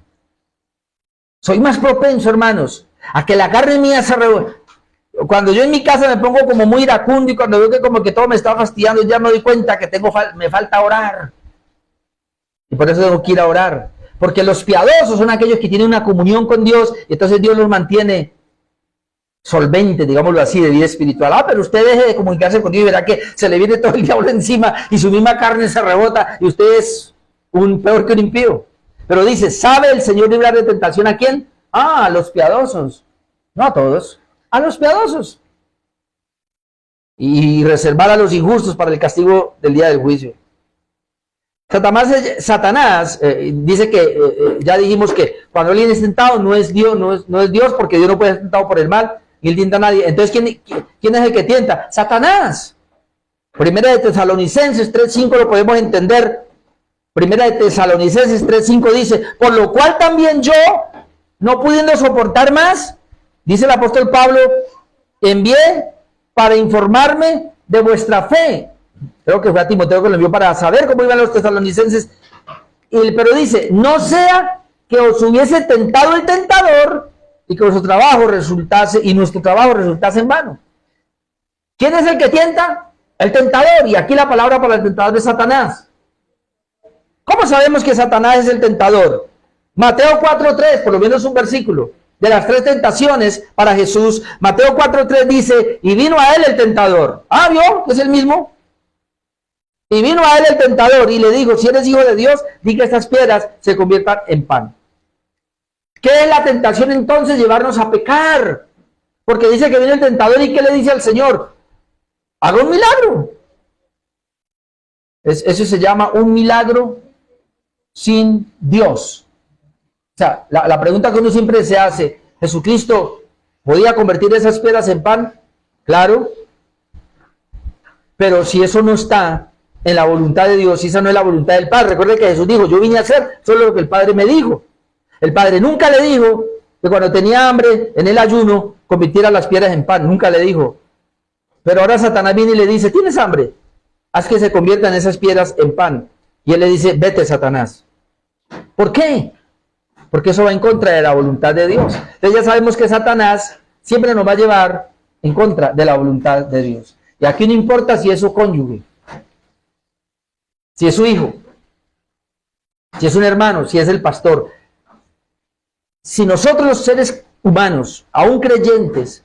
Speaker 1: Soy más propenso, hermanos, a que la carne mía se revuelva. Cuando yo en mi casa me pongo como muy iracundo y cuando veo que como que todo me está fastidiando, ya me doy cuenta que me falta orar. Y por eso tengo que ir a orar. Porque los piadosos son aquellos que tienen una comunión con Dios y entonces Dios los mantiene solvente, digámoslo así, de vida espiritual. Pero usted deje de comunicarse con Dios y verá que se le viene todo el diablo encima y su misma carne se rebota y usted es peor que un impío. Pero dice, ¿sabe el Señor librar de tentación a quién? A los piadosos. No a todos, a los piadosos. Y reservar a los injustos para el castigo del día del juicio. Satanás dice que, ya dijimos que cuando alguien es tentado no es Dios, no es Dios, porque Dios no puede ser tentado por el mal, y él tienta a nadie. Entonces, ¿quién es el que tienta? Satanás. Primera de Tesalonicenses 3:5 lo podemos entender. Primera de Tesalonicenses 3:5 dice, por lo cual también yo, no pudiendo soportar más, dice el apóstol Pablo, envié para informarme de vuestra fe. Creo que fue a Timoteo que lo envió para saber cómo iban los tesalonicenses. Pero dice, no sea que os hubiese tentado el tentador y que nuestro trabajo resultase en vano. ¿Quién es el que tienta? El tentador. Y aquí la palabra para el tentador es Satanás. ¿Cómo sabemos que Satanás es el tentador? Mateo 4:3, por lo menos un versículo de las 3 tentaciones para Jesús. Mateo 4:3 dice, y vino a él el tentador. ¿Vio? Es el mismo. Y vino a él el tentador y le dijo, si eres hijo de Dios, di que estas piedras se conviertan en pan. ¿Qué es la tentación entonces? Llevarnos a pecar. Porque dice que viene el tentador y ¿qué le dice al Señor? Haga un milagro. Eso se llama un milagro sin Dios. O sea, la pregunta que uno siempre se hace, ¿Jesucristo podía convertir esas piedras en pan? Claro. Pero si eso no está en la voluntad de Dios, si esa no es la voluntad del Padre. Recuerde que Jesús dijo, yo vine a hacer solo lo que el Padre me dijo. El Padre nunca le dijo que cuando tenía hambre en el ayuno convirtiera las piedras en pan, nunca le dijo. Pero ahora Satanás viene y le dice, ¿tienes hambre? Haz que se conviertan esas piedras en pan. Y él le dice, vete, Satanás. ¿Por qué? Porque eso va en contra de la voluntad de Dios. Entonces ya sabemos que Satanás siempre nos va a llevar en contra de la voluntad de Dios. Y aquí no importa si es su cónyuge, si es su hijo, si es un hermano, si es el pastor. Si nosotros los seres humanos, aún creyentes,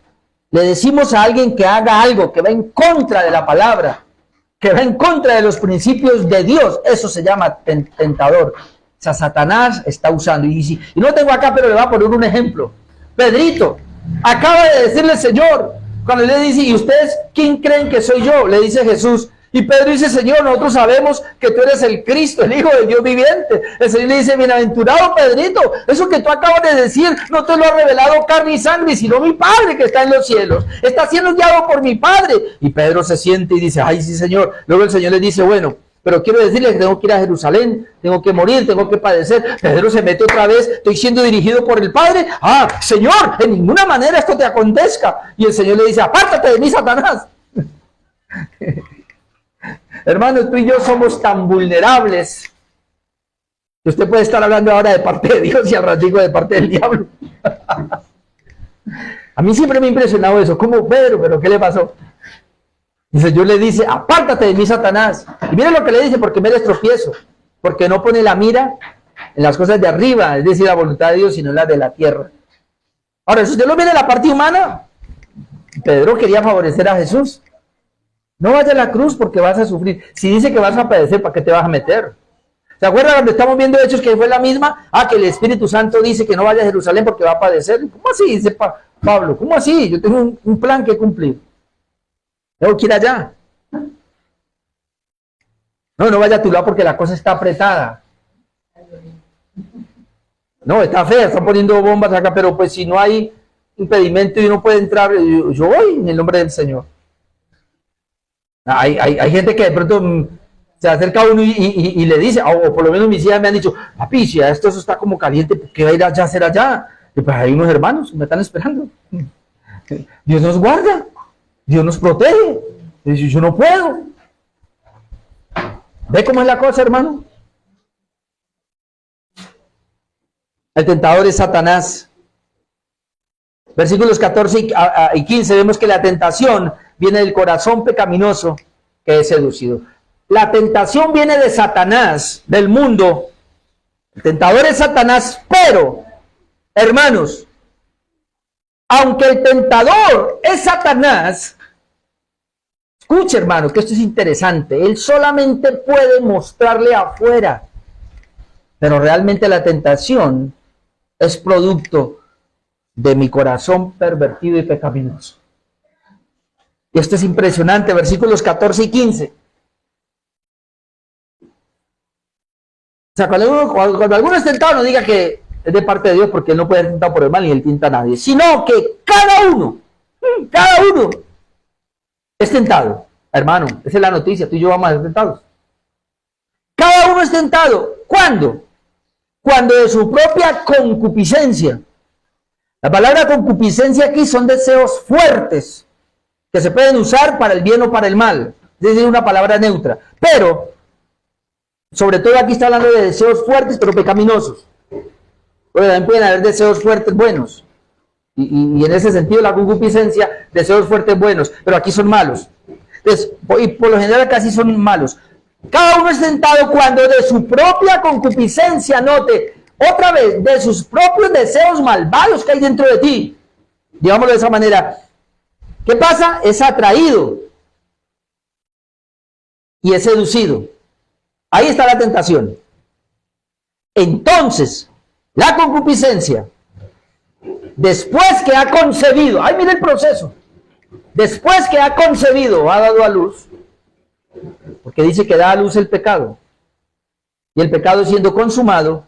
Speaker 1: le decimos a alguien que haga algo que va en contra de la palabra, que va en contra de los principios de Dios, eso se llama tentador. O sea, Satanás está usando. Y no tengo acá, pero le voy a poner un ejemplo. Pedrito acaba de decirle al Señor, cuando le dice, ¿y ustedes quién creen que soy yo? Le dice Jesús. Y Pedro dice, Señor, nosotros sabemos que tú eres el Cristo, el Hijo del Dios viviente. El Señor le dice, bienaventurado Pedrito, eso que tú acabas de decir no te lo ha revelado carne y sangre, sino mi Padre que está en los cielos. Está siendo guiado por mi Padre. Y Pedro se siente y dice, ay, sí, Señor. Luego el Señor le dice, bueno, pero quiero decirle que tengo que ir a Jerusalén, tengo que morir, tengo que padecer. Pedro se mete otra vez, estoy siendo dirigido por el Padre. Ah, Señor, en ninguna manera esto te acontezca. Y el Señor le dice, apártate de mí, Satanás. Hermanos, tú y yo somos tan vulnerables que usted puede estar hablando ahora de parte de Dios y al ratico de parte del diablo. A mí siempre me ha impresionado eso. ¿Cómo Pedro? ¿Pero qué le pasó? Y el Señor le dice, apártate de mí, Satanás. Y mira lo que le dice, porque me eres tropiezo, porque no pone la mira en las cosas de arriba, es decir, la voluntad de Dios, sino en la de la tierra. Ahora, si usted lo viene a la parte humana, Pedro quería favorecer a Jesús. No vayas a la cruz porque vas a sufrir. Si dice que vas a padecer, ¿para qué te vas a meter? ¿Se acuerdan cuando estamos viendo Hechos que fue la misma? Que el Espíritu Santo dice que no vaya a Jerusalén porque va a padecer. ¿Cómo así? Dice Pablo. ¿Cómo así? Yo tengo un plan que cumplir. Tengo que ir allá. No vaya a tu lado porque la cosa está apretada. No, está fea, están poniendo bombas acá, pero pues si no hay impedimento y uno puede entrar, yo voy en el nombre del Señor. Hay gente que de pronto se acerca a uno y le dice, o por lo menos mis hijas me han dicho, papi, si esto está como caliente, ¿por qué va a ir allá a hacer allá? Y pues hay unos hermanos que me están esperando. Dios nos guarda, Dios nos protege. Y yo no puedo. ¿Ve cómo es la cosa, hermano? El tentador es Satanás. Versículos 14 y 15 vemos que la tentación viene del corazón pecaminoso que es seducido. La tentación viene de Satanás, del mundo. El tentador es Satanás, pero, hermanos, aunque el tentador es Satanás, escuche, hermano, que esto es interesante. Él solamente puede mostrarle afuera, pero realmente la tentación es producto de mi corazón pervertido y pecaminoso. Y esto es impresionante, versículos 14 y 15. O sea, cuando alguno es tentado, no diga que es de parte de Dios, porque él no puede ser tentado por el mal y él tienta a nadie, sino que cada uno es tentado. Hermano, esa es la noticia, tú y yo vamos a ser tentados. Cada uno es tentado. ¿Cuándo? Cuando de su propia concupiscencia. La palabra concupiscencia aquí son deseos fuertes que se pueden usar para el bien o para el mal. Es decir, una palabra neutra. Pero, sobre todo aquí está hablando de deseos fuertes pero pecaminosos. Porque también pueden haber deseos fuertes buenos. Y en ese sentido la concupiscencia, deseos fuertes buenos, pero aquí son malos. Entonces, y por lo general casi son malos. Cada uno es tentado cuando de su propia concupiscencia, note, otra vez, de sus propios deseos malvados que hay dentro de ti. Digámoslo de esa manera. ¿Qué pasa? Es atraído y es seducido. Ahí está la tentación. Entonces, la concupiscencia, después que ha concebido, ay, mira el proceso, después que ha concebido, ha dado a luz, porque dice que da a luz el pecado, y el pecado siendo consumado,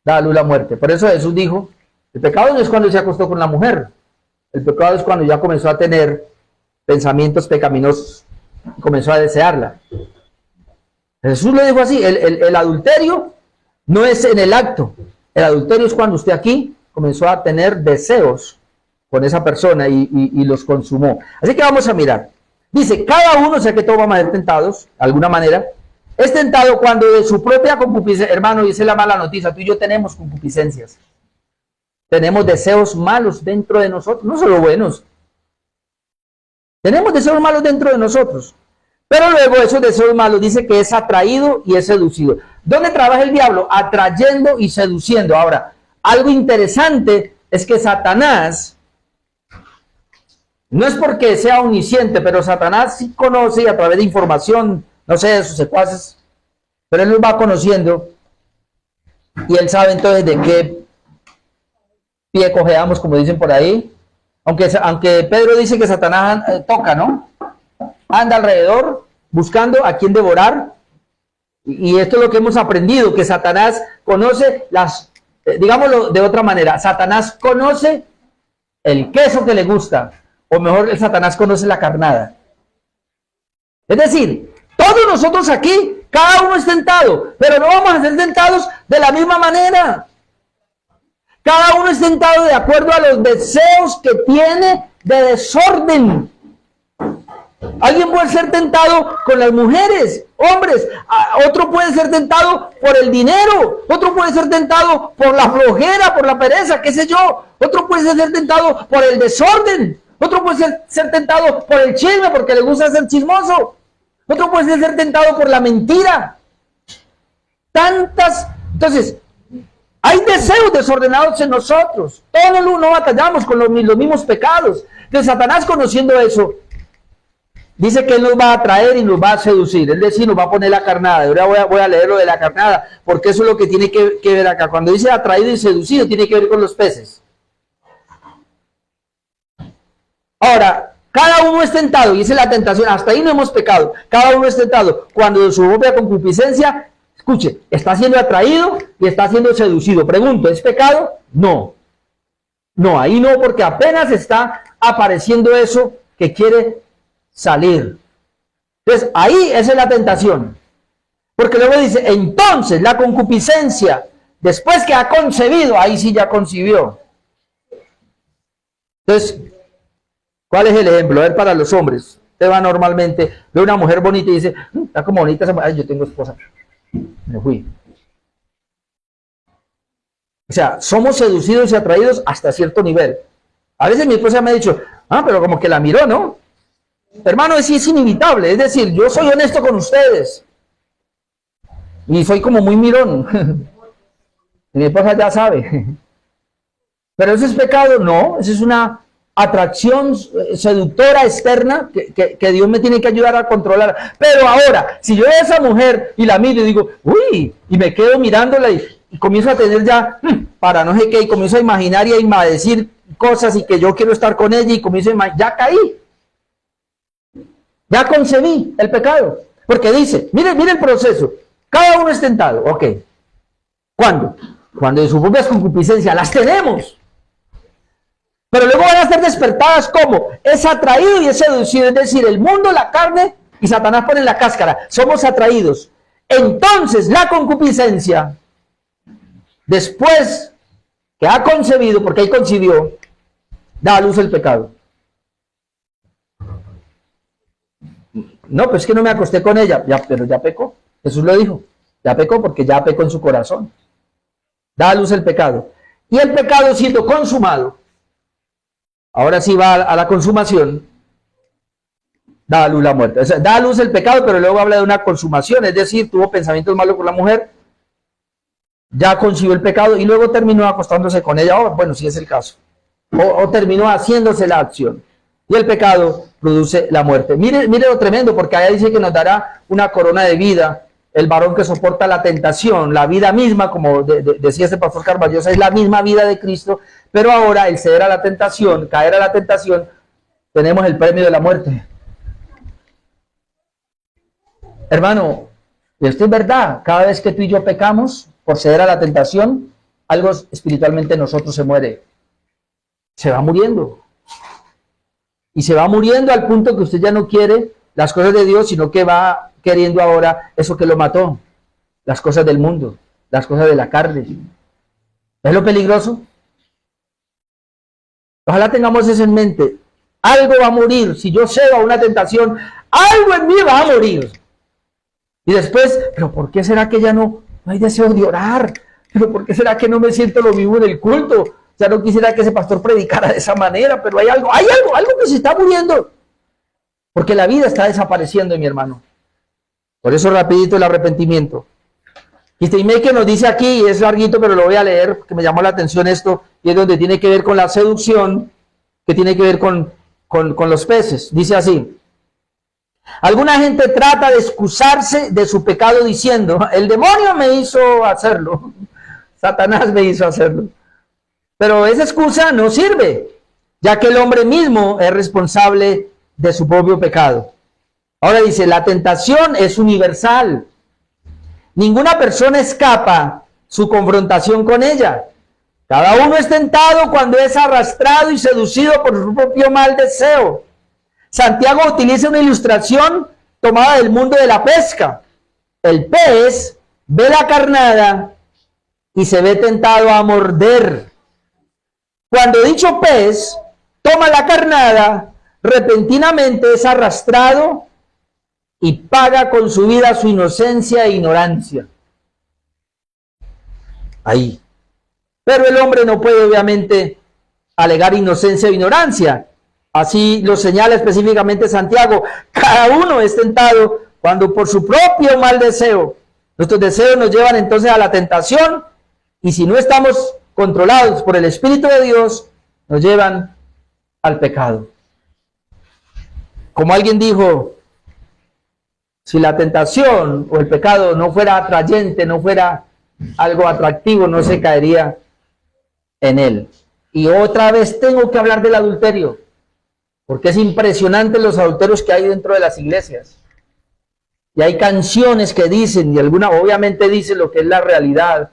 Speaker 1: da a luz la muerte. Por eso Jesús dijo, el pecado no es cuando se acostó con la mujer, el pecado es cuando ya comenzó a tener pensamientos pecaminosos, y comenzó a desearla. Jesús lo dijo así, el adulterio no es en el acto, el adulterio es cuando usted aquí comenzó a tener deseos con esa persona y los consumó. Así que vamos a mirar. Dice, cada uno, o sea que todos vamos a ser tentados, de alguna manera, es tentado cuando de su propia concupiscencia, hermano, dice la mala noticia, tú y yo tenemos concupiscencias. Tenemos deseos malos dentro de nosotros, no solo buenos. Tenemos deseos malos dentro de nosotros. Pero luego esos deseos malos dice que es atraído y es seducido. ¿Dónde trabaja el diablo? Atrayendo y seduciendo. Ahora, algo interesante es que Satanás, no es porque sea omnisciente, pero Satanás sí conoce a través de información, no sé, de sus secuaces, pero él los va conociendo y él sabe entonces de qué pie cojeamos, como dicen por ahí. Aunque Pedro dice que Satanás toca, ¿no? Anda alrededor buscando a quien devorar. Y esto es lo que hemos aprendido, que Satanás conoce digámoslo de otra manera, Satanás conoce el queso que le gusta, o mejor, el Satanás conoce la carnada. Es decir, todos nosotros aquí, cada uno es tentado, pero no vamos a ser tentados de la misma manera. Cada uno es tentado de acuerdo a los deseos que tiene de desorden. Alguien puede ser tentado con las mujeres, hombres. Otro puede ser tentado por el dinero. Otro puede ser tentado por la flojera, por la pereza, qué sé yo. Otro puede ser tentado por el desorden. Otro puede ser tentado por el chisme, porque le gusta ser chismoso. Otro puede ser tentado por la mentira. Tantas. Entonces, hay deseos desordenados en nosotros. Todos no batallamos con los mismos pecados. Entonces, Satanás, conociendo eso, dice que él nos va a atraer y nos va a seducir. Es decir, nos va a poner la carnada. Ahora voy a leer lo de la carnada, porque eso es lo que tiene que ver acá. Cuando dice atraído y seducido, tiene que ver con los peces. Ahora, cada uno es tentado, y esa es la tentación, hasta ahí no hemos pecado. Cada uno es tentado cuando de su propia concupiscencia, escuche, está siendo atraído y está siendo seducido. Pregunto, ¿es pecado? No. No, ahí no, porque apenas está apareciendo eso que quiere salir. Entonces, ahí esa es la tentación. Porque luego dice, entonces la concupiscencia, después que ha concebido, ahí sí ya concibió. Entonces, ¿cuál es el ejemplo? A ver, para los hombres. Usted va normalmente, ve una mujer bonita y dice, está como bonita esa mujer. Ay, yo tengo esposa. Me fui. O sea, somos seducidos y atraídos hasta cierto nivel. A veces mi esposa me ha dicho, pero como que la miró, ¿no? Hermano, es inevitable. Es decir, yo soy honesto con ustedes. Y soy como muy mirón. Y mi esposa ya sabe. ¿Pero eso es pecado? No, eso es una atracción seductora externa que Dios me tiene que ayudar a controlar. Pero ahora, si yo veo a esa mujer y la miro y digo, uy, y me quedo mirándola y comienzo a tener ya, para no sé qué, y comienzo a imaginar y a decir cosas y que yo quiero estar con ella y comienzo a imaginar, ya caí. Ya concebí el pecado. Porque dice, mire el proceso. Cada uno es tentado. Ok. ¿Cuándo? Cuando de sus propias concupiscencias las tenemos. Pero luego van a ser despertadas como es atraído y es seducido. Es decir, el mundo, la carne y Satanás pone la cáscara. Somos atraídos. Entonces la concupiscencia, después que ha concebido, porque él concibió, da a luz el pecado. No, pues es que no me acosté con ella. Ya, pero ya pecó. Jesús lo dijo. Ya pecó porque ya pecó en su corazón. Da a luz el pecado. Y el pecado siendo consumado, ahora sí va a la consumación, da a luz la muerte. O sea, da a luz el pecado, pero luego habla de una consumación. Es decir, tuvo pensamientos malos con la mujer, ya concibió el pecado y luego terminó acostándose con ella. Bueno, si es el caso. O terminó haciéndose la acción. Y el pecado produce la muerte. Mire lo tremendo, porque allá dice que nos dará una corona de vida, el varón que soporta la tentación, la vida misma, como decía este pastor Carvallosa, es la misma vida de Cristo, pero ahora el ceder a la tentación, caer a la tentación, tenemos el premio de la muerte. Hermano, esto es verdad, cada vez que tú y yo pecamos por ceder a la tentación, algo espiritualmente en nosotros se muere, se va muriendo. Y se va muriendo al punto que usted ya no quiere las cosas de Dios, sino que va queriendo ahora eso que lo mató, las cosas del mundo, las cosas de la carne. ¿Es lo peligroso? Ojalá tengamos eso en mente. Algo va a morir. Si yo cedo a una tentación, algo en mí va a morir. Y después, ¿pero por qué será que ya no hay deseo de orar? ¿Pero por qué será que no me siento lo mismo en el culto? Ya no quisiera que ese pastor predicara de esa manera, pero hay algo que se está muriendo. Porque la vida está desapareciendo, mi hermano. Por eso rapidito el arrepentimiento. Make nos dice aquí, y es larguito, pero lo voy a leer, porque me llamó la atención esto, y es donde tiene que ver con la seducción, que tiene que ver con los peces. Dice así: alguna gente trata de excusarse de su pecado diciendo, el demonio me hizo hacerlo, Satanás me hizo hacerlo. Pero esa excusa no sirve, ya que el hombre mismo es responsable de su propio pecado. Ahora dice, la tentación es universal. Ninguna persona escapa su confrontación con ella. Cada uno es tentado cuando es arrastrado y seducido por su propio mal deseo. Santiago utiliza una ilustración tomada del mundo de la pesca. El pez ve la carnada y se ve tentado a morder. Cuando dicho pez toma la carnada, repentinamente es arrastrado y paga con su vida su inocencia e ignorancia. Ahí. Pero el hombre no puede obviamente alegar inocencia o ignorancia. Así lo señala específicamente Santiago. Cada uno es tentado cuando por su propio mal deseo. Nuestros deseos nos llevan entonces a la tentación, y si no estamos controlados por el Espíritu de Dios, nos llevan al pecado. Como alguien dijo, si la tentación o el pecado no fuera atrayente, no fuera algo atractivo, no se caería en él. Y otra vez tengo que hablar del adulterio, porque es impresionante los adulterios que hay dentro de las iglesias. Y hay canciones que dicen, y alguna obviamente dicen lo que es la realidad,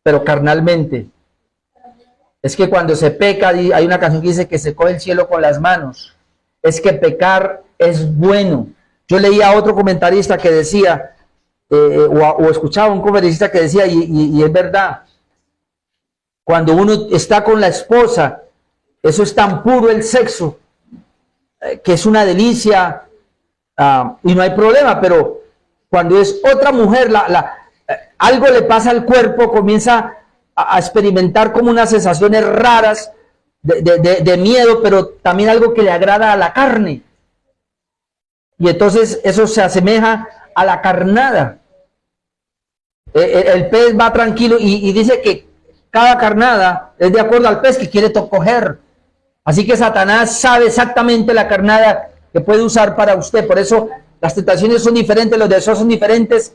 Speaker 1: pero carnalmente. Es que cuando se peca, hay una canción que dice que se coge el cielo con las manos. Es que pecar es bueno. Yo leía a otro comentarista que decía, o escuchaba a un comentarista que decía, y es verdad, cuando uno está con la esposa, eso es tan puro el sexo, que es una delicia, y no hay problema, pero cuando es otra mujer, algo le pasa al cuerpo, comienza a experimentar como unas sensaciones raras de miedo, pero también algo que le agrada a la carne. Y entonces eso se asemeja a la carnada. El pez va tranquilo y dice que cada carnada es de acuerdo al pez que quiere coger. Así que Satanás sabe exactamente la carnada que puede usar para usted. Por eso las tentaciones son diferentes, los deseos son diferentes.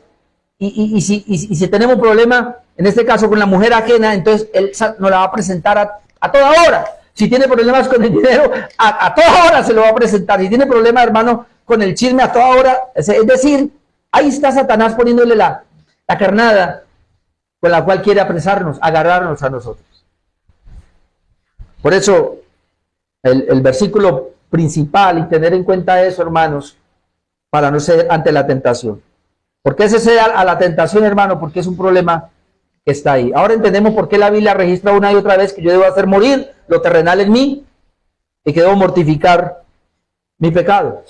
Speaker 1: Y si tenemos un problema, en este caso con la mujer ajena, entonces él nos la va a presentar a toda hora. Si tiene problemas con el dinero, a toda hora se lo va a presentar. Si tiene problemas, hermano, con el chisme, a toda hora. Es decir, ahí está Satanás poniéndole la carnada con la cual quiere apresarnos, agarrarnos a nosotros. Por eso, el versículo principal, y tener en cuenta eso, hermanos, para no ceder ante la tentación. ¿Por qué se cede a la tentación, hermano? Porque es un problema que está ahí. Ahora entendemos por qué la Biblia registra una y otra vez que yo debo hacer morir lo terrenal en mí y que debo mortificar mi pecado.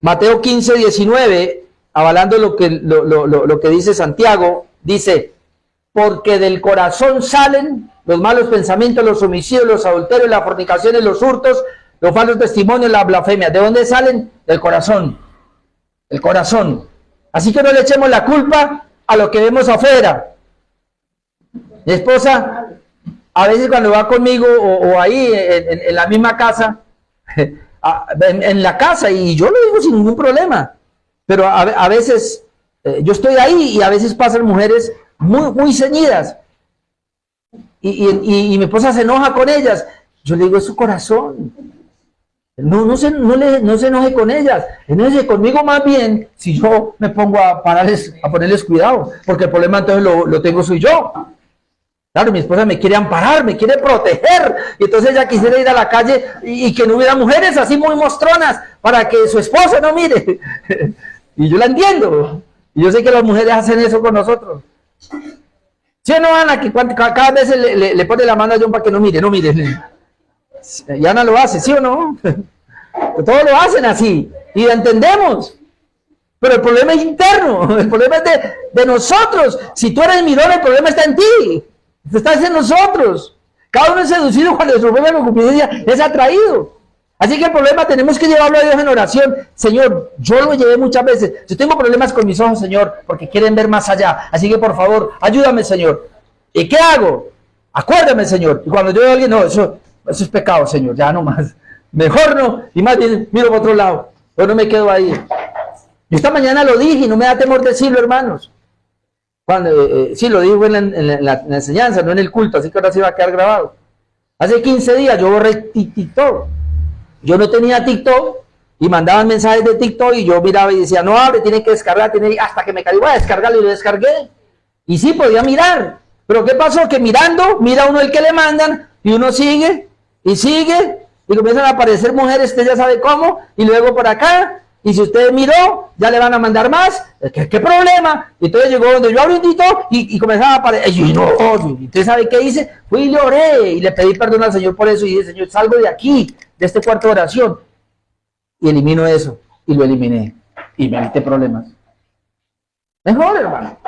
Speaker 1: Mateo 15, 19, avalando lo que dice Santiago, dice, porque del corazón salen los malos pensamientos, los homicidios, los adulterios, las fornicaciones, los hurtos, los falsos testimonios, las blasfemias. ¿De dónde salen? Del corazón. El corazón. Así que no le echemos la culpa a lo que vemos afuera. Mi esposa, a veces cuando va conmigo o ahí en la misma casa, en la casa, y yo lo digo sin ningún problema, pero a veces yo estoy ahí y a veces pasan mujeres muy ceñidas y mi esposa se enoja con ellas. Yo le digo, es su corazón. No se enoje con ellas, enoje conmigo más bien si yo me pongo a ponerles cuidado, porque el problema entonces lo tengo soy yo. Claro, mi esposa me quiere amparar, me quiere proteger, y entonces ella quisiera ir a la calle y que no hubiera mujeres así muy mostronas para que su esposa no mire. Y yo la entiendo, y yo sé que las mujeres hacen eso con nosotros. ¿Sí o no, Ana? Que cada vez le pone la mano a John para que no mire. Y Ana lo hace, ¿sí o no? Todos lo hacen así, y lo entendemos. Pero el problema es interno, el problema es de nosotros. Si tú eres mirón, el problema está en ti. Está en nosotros. Cada uno es seducido cuando su propia concupiscencia es atraído. Así que el problema tenemos que llevarlo a Dios en oración. Señor, yo lo llevé muchas veces. Yo tengo problemas con mis ojos, Señor, porque quieren ver más allá. Así que por favor, ayúdame, Señor. ¿Y qué hago? Acuérdame, Señor. Y cuando yo veo a alguien, no, eso es pecado, Señor, ya no más. Mejor no. Y más bien, miro para otro lado. Yo no me quedo ahí. Yo esta mañana lo dije y no me da temor decirlo, hermanos. Sí, lo digo en la enseñanza, no en el culto, así que ahora sí va a quedar grabado. Hace 15 días yo borré TikTok. Yo no tenía TikTok y mandaban mensajes de TikTok y yo miraba y decía, no abre, tiene que descargar, hasta que me caí, voy a descargarlo y lo descargué. Y sí, podía mirar. Pero ¿qué pasó? Que mirando, mira uno el que le mandan y uno sigue y sigue y comienzan a aparecer mujeres, usted ya sabe cómo, y luego por acá. Y si usted miró, ya le van a mandar más. ¿Qué problema? Y entonces llegó donde yo abrí un TikTok y comenzaba a aparecer. Y no, ¿usted sabe qué hice? Fui y le oré y le pedí perdón al Señor por eso. Y dije, Señor, salgo de aquí, de este cuarto de oración. Y elimino eso. Y lo eliminé. Y me evité problemas. Mejor, hermano.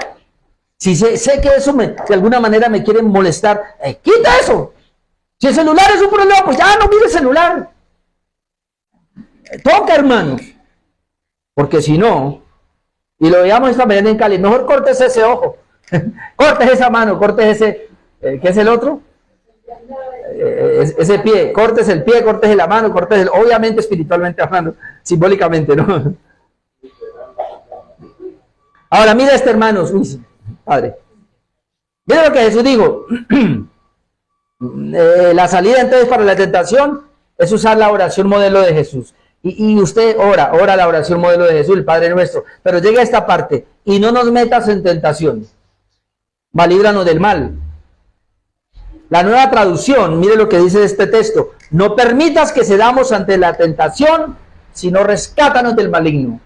Speaker 1: Si sé que eso de alguna manera me quieren molestar, quita eso. Si el celular es un problema, pues ya no mire el celular. Toca, hermanos. Porque si no, y lo veíamos esta mañana en Cali, mejor cortes ese ojo, cortes esa mano, cortes ese, ¿qué es el otro? Ese pie, cortes el pie, cortes la mano, cortes el, obviamente espiritualmente hablando, simbólicamente, ¿no? Ahora, mira este, hermanos, uy, padre. Mira lo que Jesús dijo. La salida entonces para la tentación es usar la oración modelo de Jesús. Y usted ora la oración modelo de Jesús, el Padre nuestro. Pero llega a esta parte, y no nos metas en tentación, mas líbranos del mal. La Nueva Traducción, mire lo que dice este texto: no permitas que cedamos ante la tentación, sino rescátanos del maligno.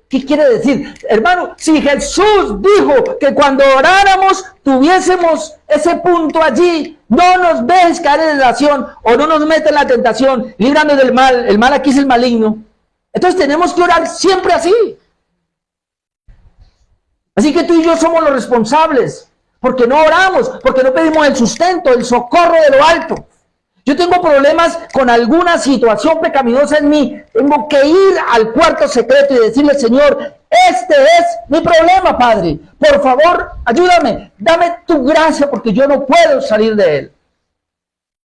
Speaker 1: ¿Qué quiere decir? Hermano, si Jesús dijo que cuando oráramos tuviésemos ese punto allí, no nos dejes caer en tentación, o no nos metas en la tentación, líbranos del mal. El mal aquí es el maligno. Entonces tenemos que orar siempre así. Así que tú y yo somos los responsables, porque no oramos, porque no pedimos el sustento, el socorro de lo alto. Yo tengo problemas con alguna situación pecaminosa en mí. Tengo que ir al cuarto secreto y decirle: Señor, este es mi problema, Padre. Por favor, ayúdame. Dame tu gracia porque yo no puedo salir de él.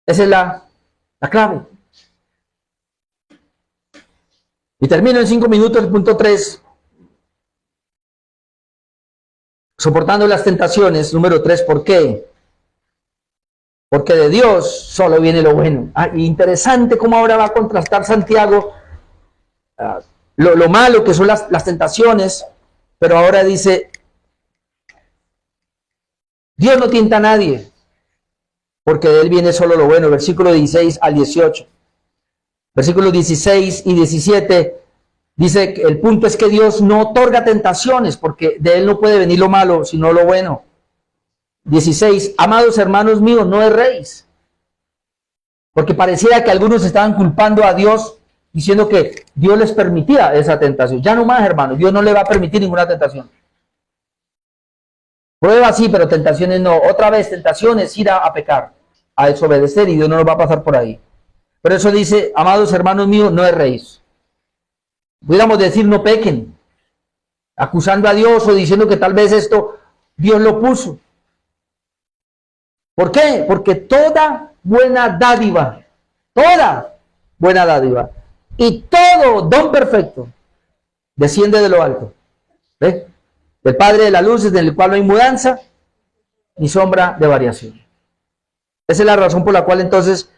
Speaker 1: Esa es la clave. Y termino en 5 minutos el punto 3. Soportando las tentaciones. Número 3, ¿por qué? Porque de Dios solo viene lo bueno. Interesante cómo ahora va a contrastar Santiago lo malo que son las tentaciones, pero ahora dice: Dios no tienta a nadie, porque de él viene solo lo bueno. Versículo 16 al 18. Versículos 16 y 17 dice que el punto es que Dios no otorga tentaciones, porque de él no puede venir lo malo, sino lo bueno. 16, amados hermanos míos, no erréis, porque pareciera que algunos estaban culpando a Dios, diciendo que Dios les permitía esa tentación. Ya no más, hermanos, Dios no le va a permitir ninguna tentación. Prueba sí, pero tentaciones no. Otra vez, tentaciones ir a pecar, a desobedecer, y Dios no nos va a pasar por ahí. Por eso dice: amados hermanos míos, no erréis. Pudiéramos decir: no pequen, acusando a Dios o diciendo que tal vez esto Dios lo puso. ¿Por qué? Porque toda buena dádiva y todo don perfecto desciende de lo alto, ¿ve? Del Padre de las luces, en el cual no hay mudanza ni sombra de variación. Esa es la razón por la cual entonces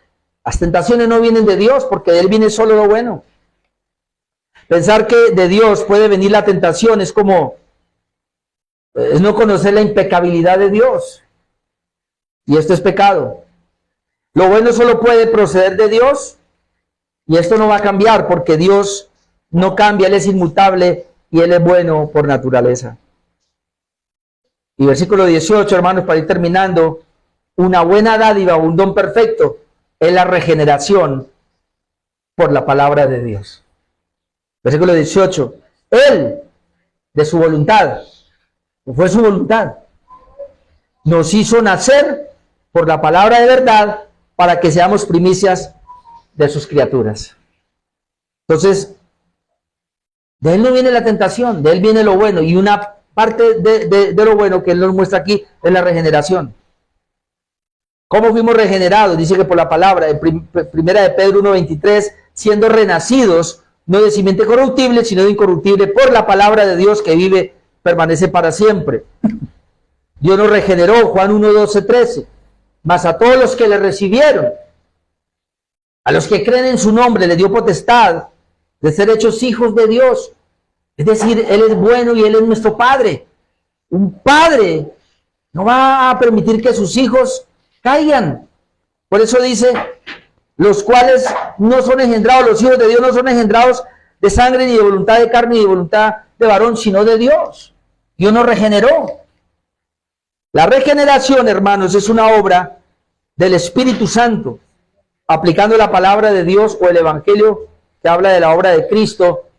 Speaker 1: las tentaciones no vienen de Dios, porque de él viene solo lo bueno. Pensar que de Dios puede venir la tentación es como es no conocer la impecabilidad de Dios. Y esto es pecado. Lo bueno solo puede proceder de Dios, y esto no va a cambiar, porque Dios no cambia, él es inmutable y él es bueno por naturaleza. Y versículo 18, hermanos, para ir terminando: una buena dádiva, un don perfecto, es la regeneración por la palabra de Dios. Versículo 18, él, de su voluntad, fue su voluntad, nos hizo nacer por la palabra de verdad, para que seamos primicias de sus criaturas. Entonces, de él no viene la tentación, de él viene lo bueno, y una parte de lo bueno que él nos muestra aquí es la regeneración. ¿Cómo fuimos regenerados? Dice que por la palabra, en primera de Pedro 1:23, siendo renacidos, no de simiente corruptible, sino de incorruptible, por la palabra de Dios que vive, permanece para siempre. Dios nos regeneró, Juan 1:12-13. Mas a todos los que le recibieron, a los que creen en su nombre, le dio potestad de ser hechos hijos de Dios. Es decir, él es bueno y él es nuestro Padre. Un padre no va a permitir que sus hijos caigan. Por eso dice: los cuales no son engendrados, los hijos de Dios no son engendrados de sangre, ni de voluntad de carne, ni de voluntad de varón, sino de Dios. Dios nos regeneró. La regeneración, hermanos, es una obra del Espíritu Santo, aplicando la palabra de Dios o el Evangelio que habla de la obra de Cristo.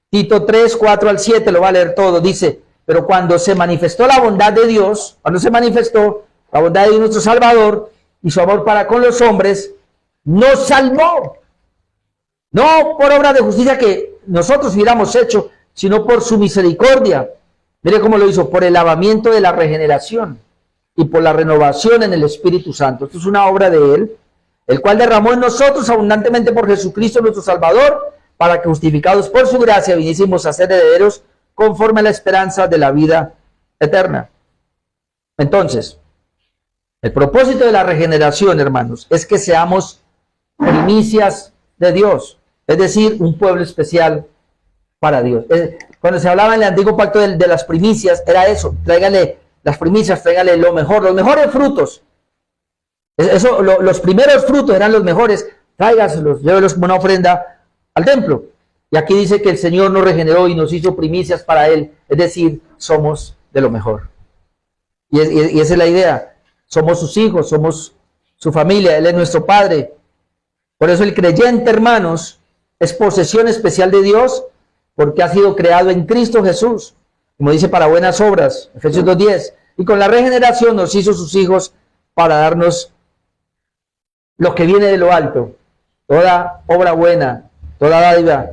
Speaker 1: Tito 3:4-7, lo va a leer todo. Dice: pero cuando se manifestó la bondad de Dios, cuando se manifestó la bondad de Dios nuestro Salvador, y su amor para con los hombres nos salvó. No por obra de justicia que nosotros hubiéramos hecho, sino por su misericordia. Mire cómo lo hizo, por el lavamiento de la regeneración y por la renovación en el Espíritu Santo. Esto es una obra de Él, el cual derramó en nosotros abundantemente por Jesucristo nuestro Salvador, para que justificados por su gracia viniésemos a ser herederos conforme a la esperanza de la vida eterna. Entonces, el propósito de la regeneración, hermanos, es que seamos primicias de Dios, es decir, un pueblo especial para Dios. Cuando se hablaba en el antiguo pacto de las primicias, era eso: tráigale las primicias, tráigale lo mejor, los mejores frutos. Eso, los primeros frutos eran los mejores, tráigaselos, llévelos como una ofrenda al templo. Y aquí dice que el Señor nos regeneró y nos hizo primicias para Él, es decir, somos de lo mejor. Y esa es la idea, somos sus hijos, somos su familia, Él es nuestro Padre. Por eso el creyente, hermanos, es posesión especial de Dios, porque ha sido creado en Cristo Jesús, como dice, para buenas obras, Efesios 2:10, y con la regeneración nos hizo sus hijos para darnos lo que viene de lo alto. Toda obra buena, toda dádiva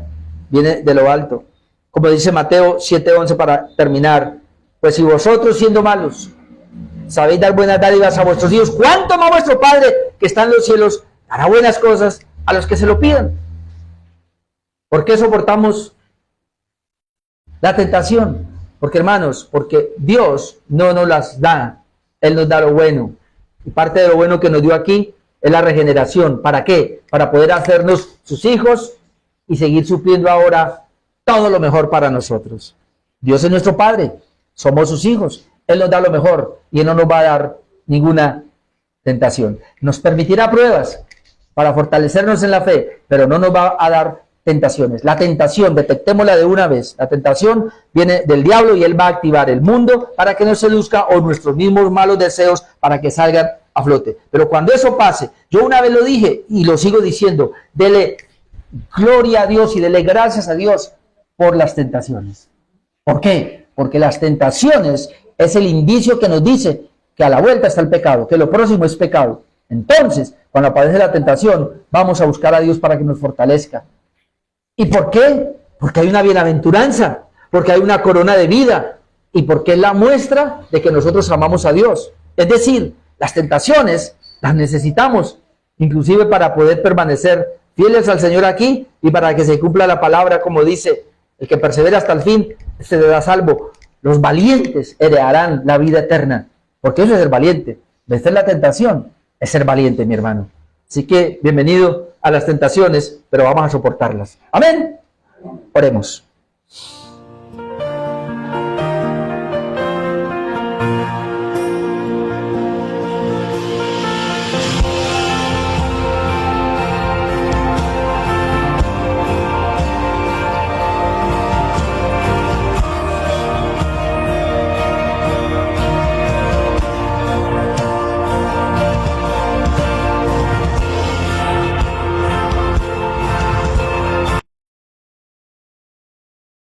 Speaker 1: viene de lo alto. Como dice Mateo 7:11 para terminar, pues si vosotros siendo malos sabéis dar buenas dádivas a vuestros hijos, ¿cuánto más vuestro Padre que está en los cielos dará buenas cosas a los que se lo pidan? ¿Por qué soportamos la tentación? Porque, hermanos, porque Dios no nos las da, Él nos da lo bueno. Y parte de lo bueno que nos dio aquí es la regeneración. ¿Para qué? Para poder hacernos sus hijos y seguir supliendo ahora todo lo mejor para nosotros. Dios es nuestro Padre, somos sus hijos, Él nos da lo mejor y Él no nos va a dar ninguna tentación. Nos permitirá pruebas para fortalecernos en la fe, pero no nos va a dar tentaciones. La tentación, detectémosla de una vez, la tentación viene del diablo y él va a activar el mundo para que nos seduzca, o nuestros mismos malos deseos para que salgan a flote. Pero cuando eso pase, yo una vez lo dije y lo sigo diciendo, dele gloria a Dios y dele gracias a Dios por las tentaciones. ¿Por qué? Porque las tentaciones es el indicio que nos dice que a la vuelta está el pecado, que lo próximo es pecado. Entonces, cuando aparece la tentación, vamos a buscar a Dios para que nos fortalezca. ¿Y por qué? Porque hay una bienaventuranza, porque hay una corona de vida y porque es la muestra de que nosotros amamos a Dios. Es decir, las tentaciones las necesitamos, inclusive para poder permanecer fieles al Señor aquí y para que se cumpla la palabra, como dice, el que persevera hasta el fin será salvo. Los valientes heredarán la vida eterna, porque eso es ser valiente. Vencer la tentación es ser valiente, mi hermano. Así que bienvenido a las tentaciones, pero vamos a soportarlas. Amén. Oremos.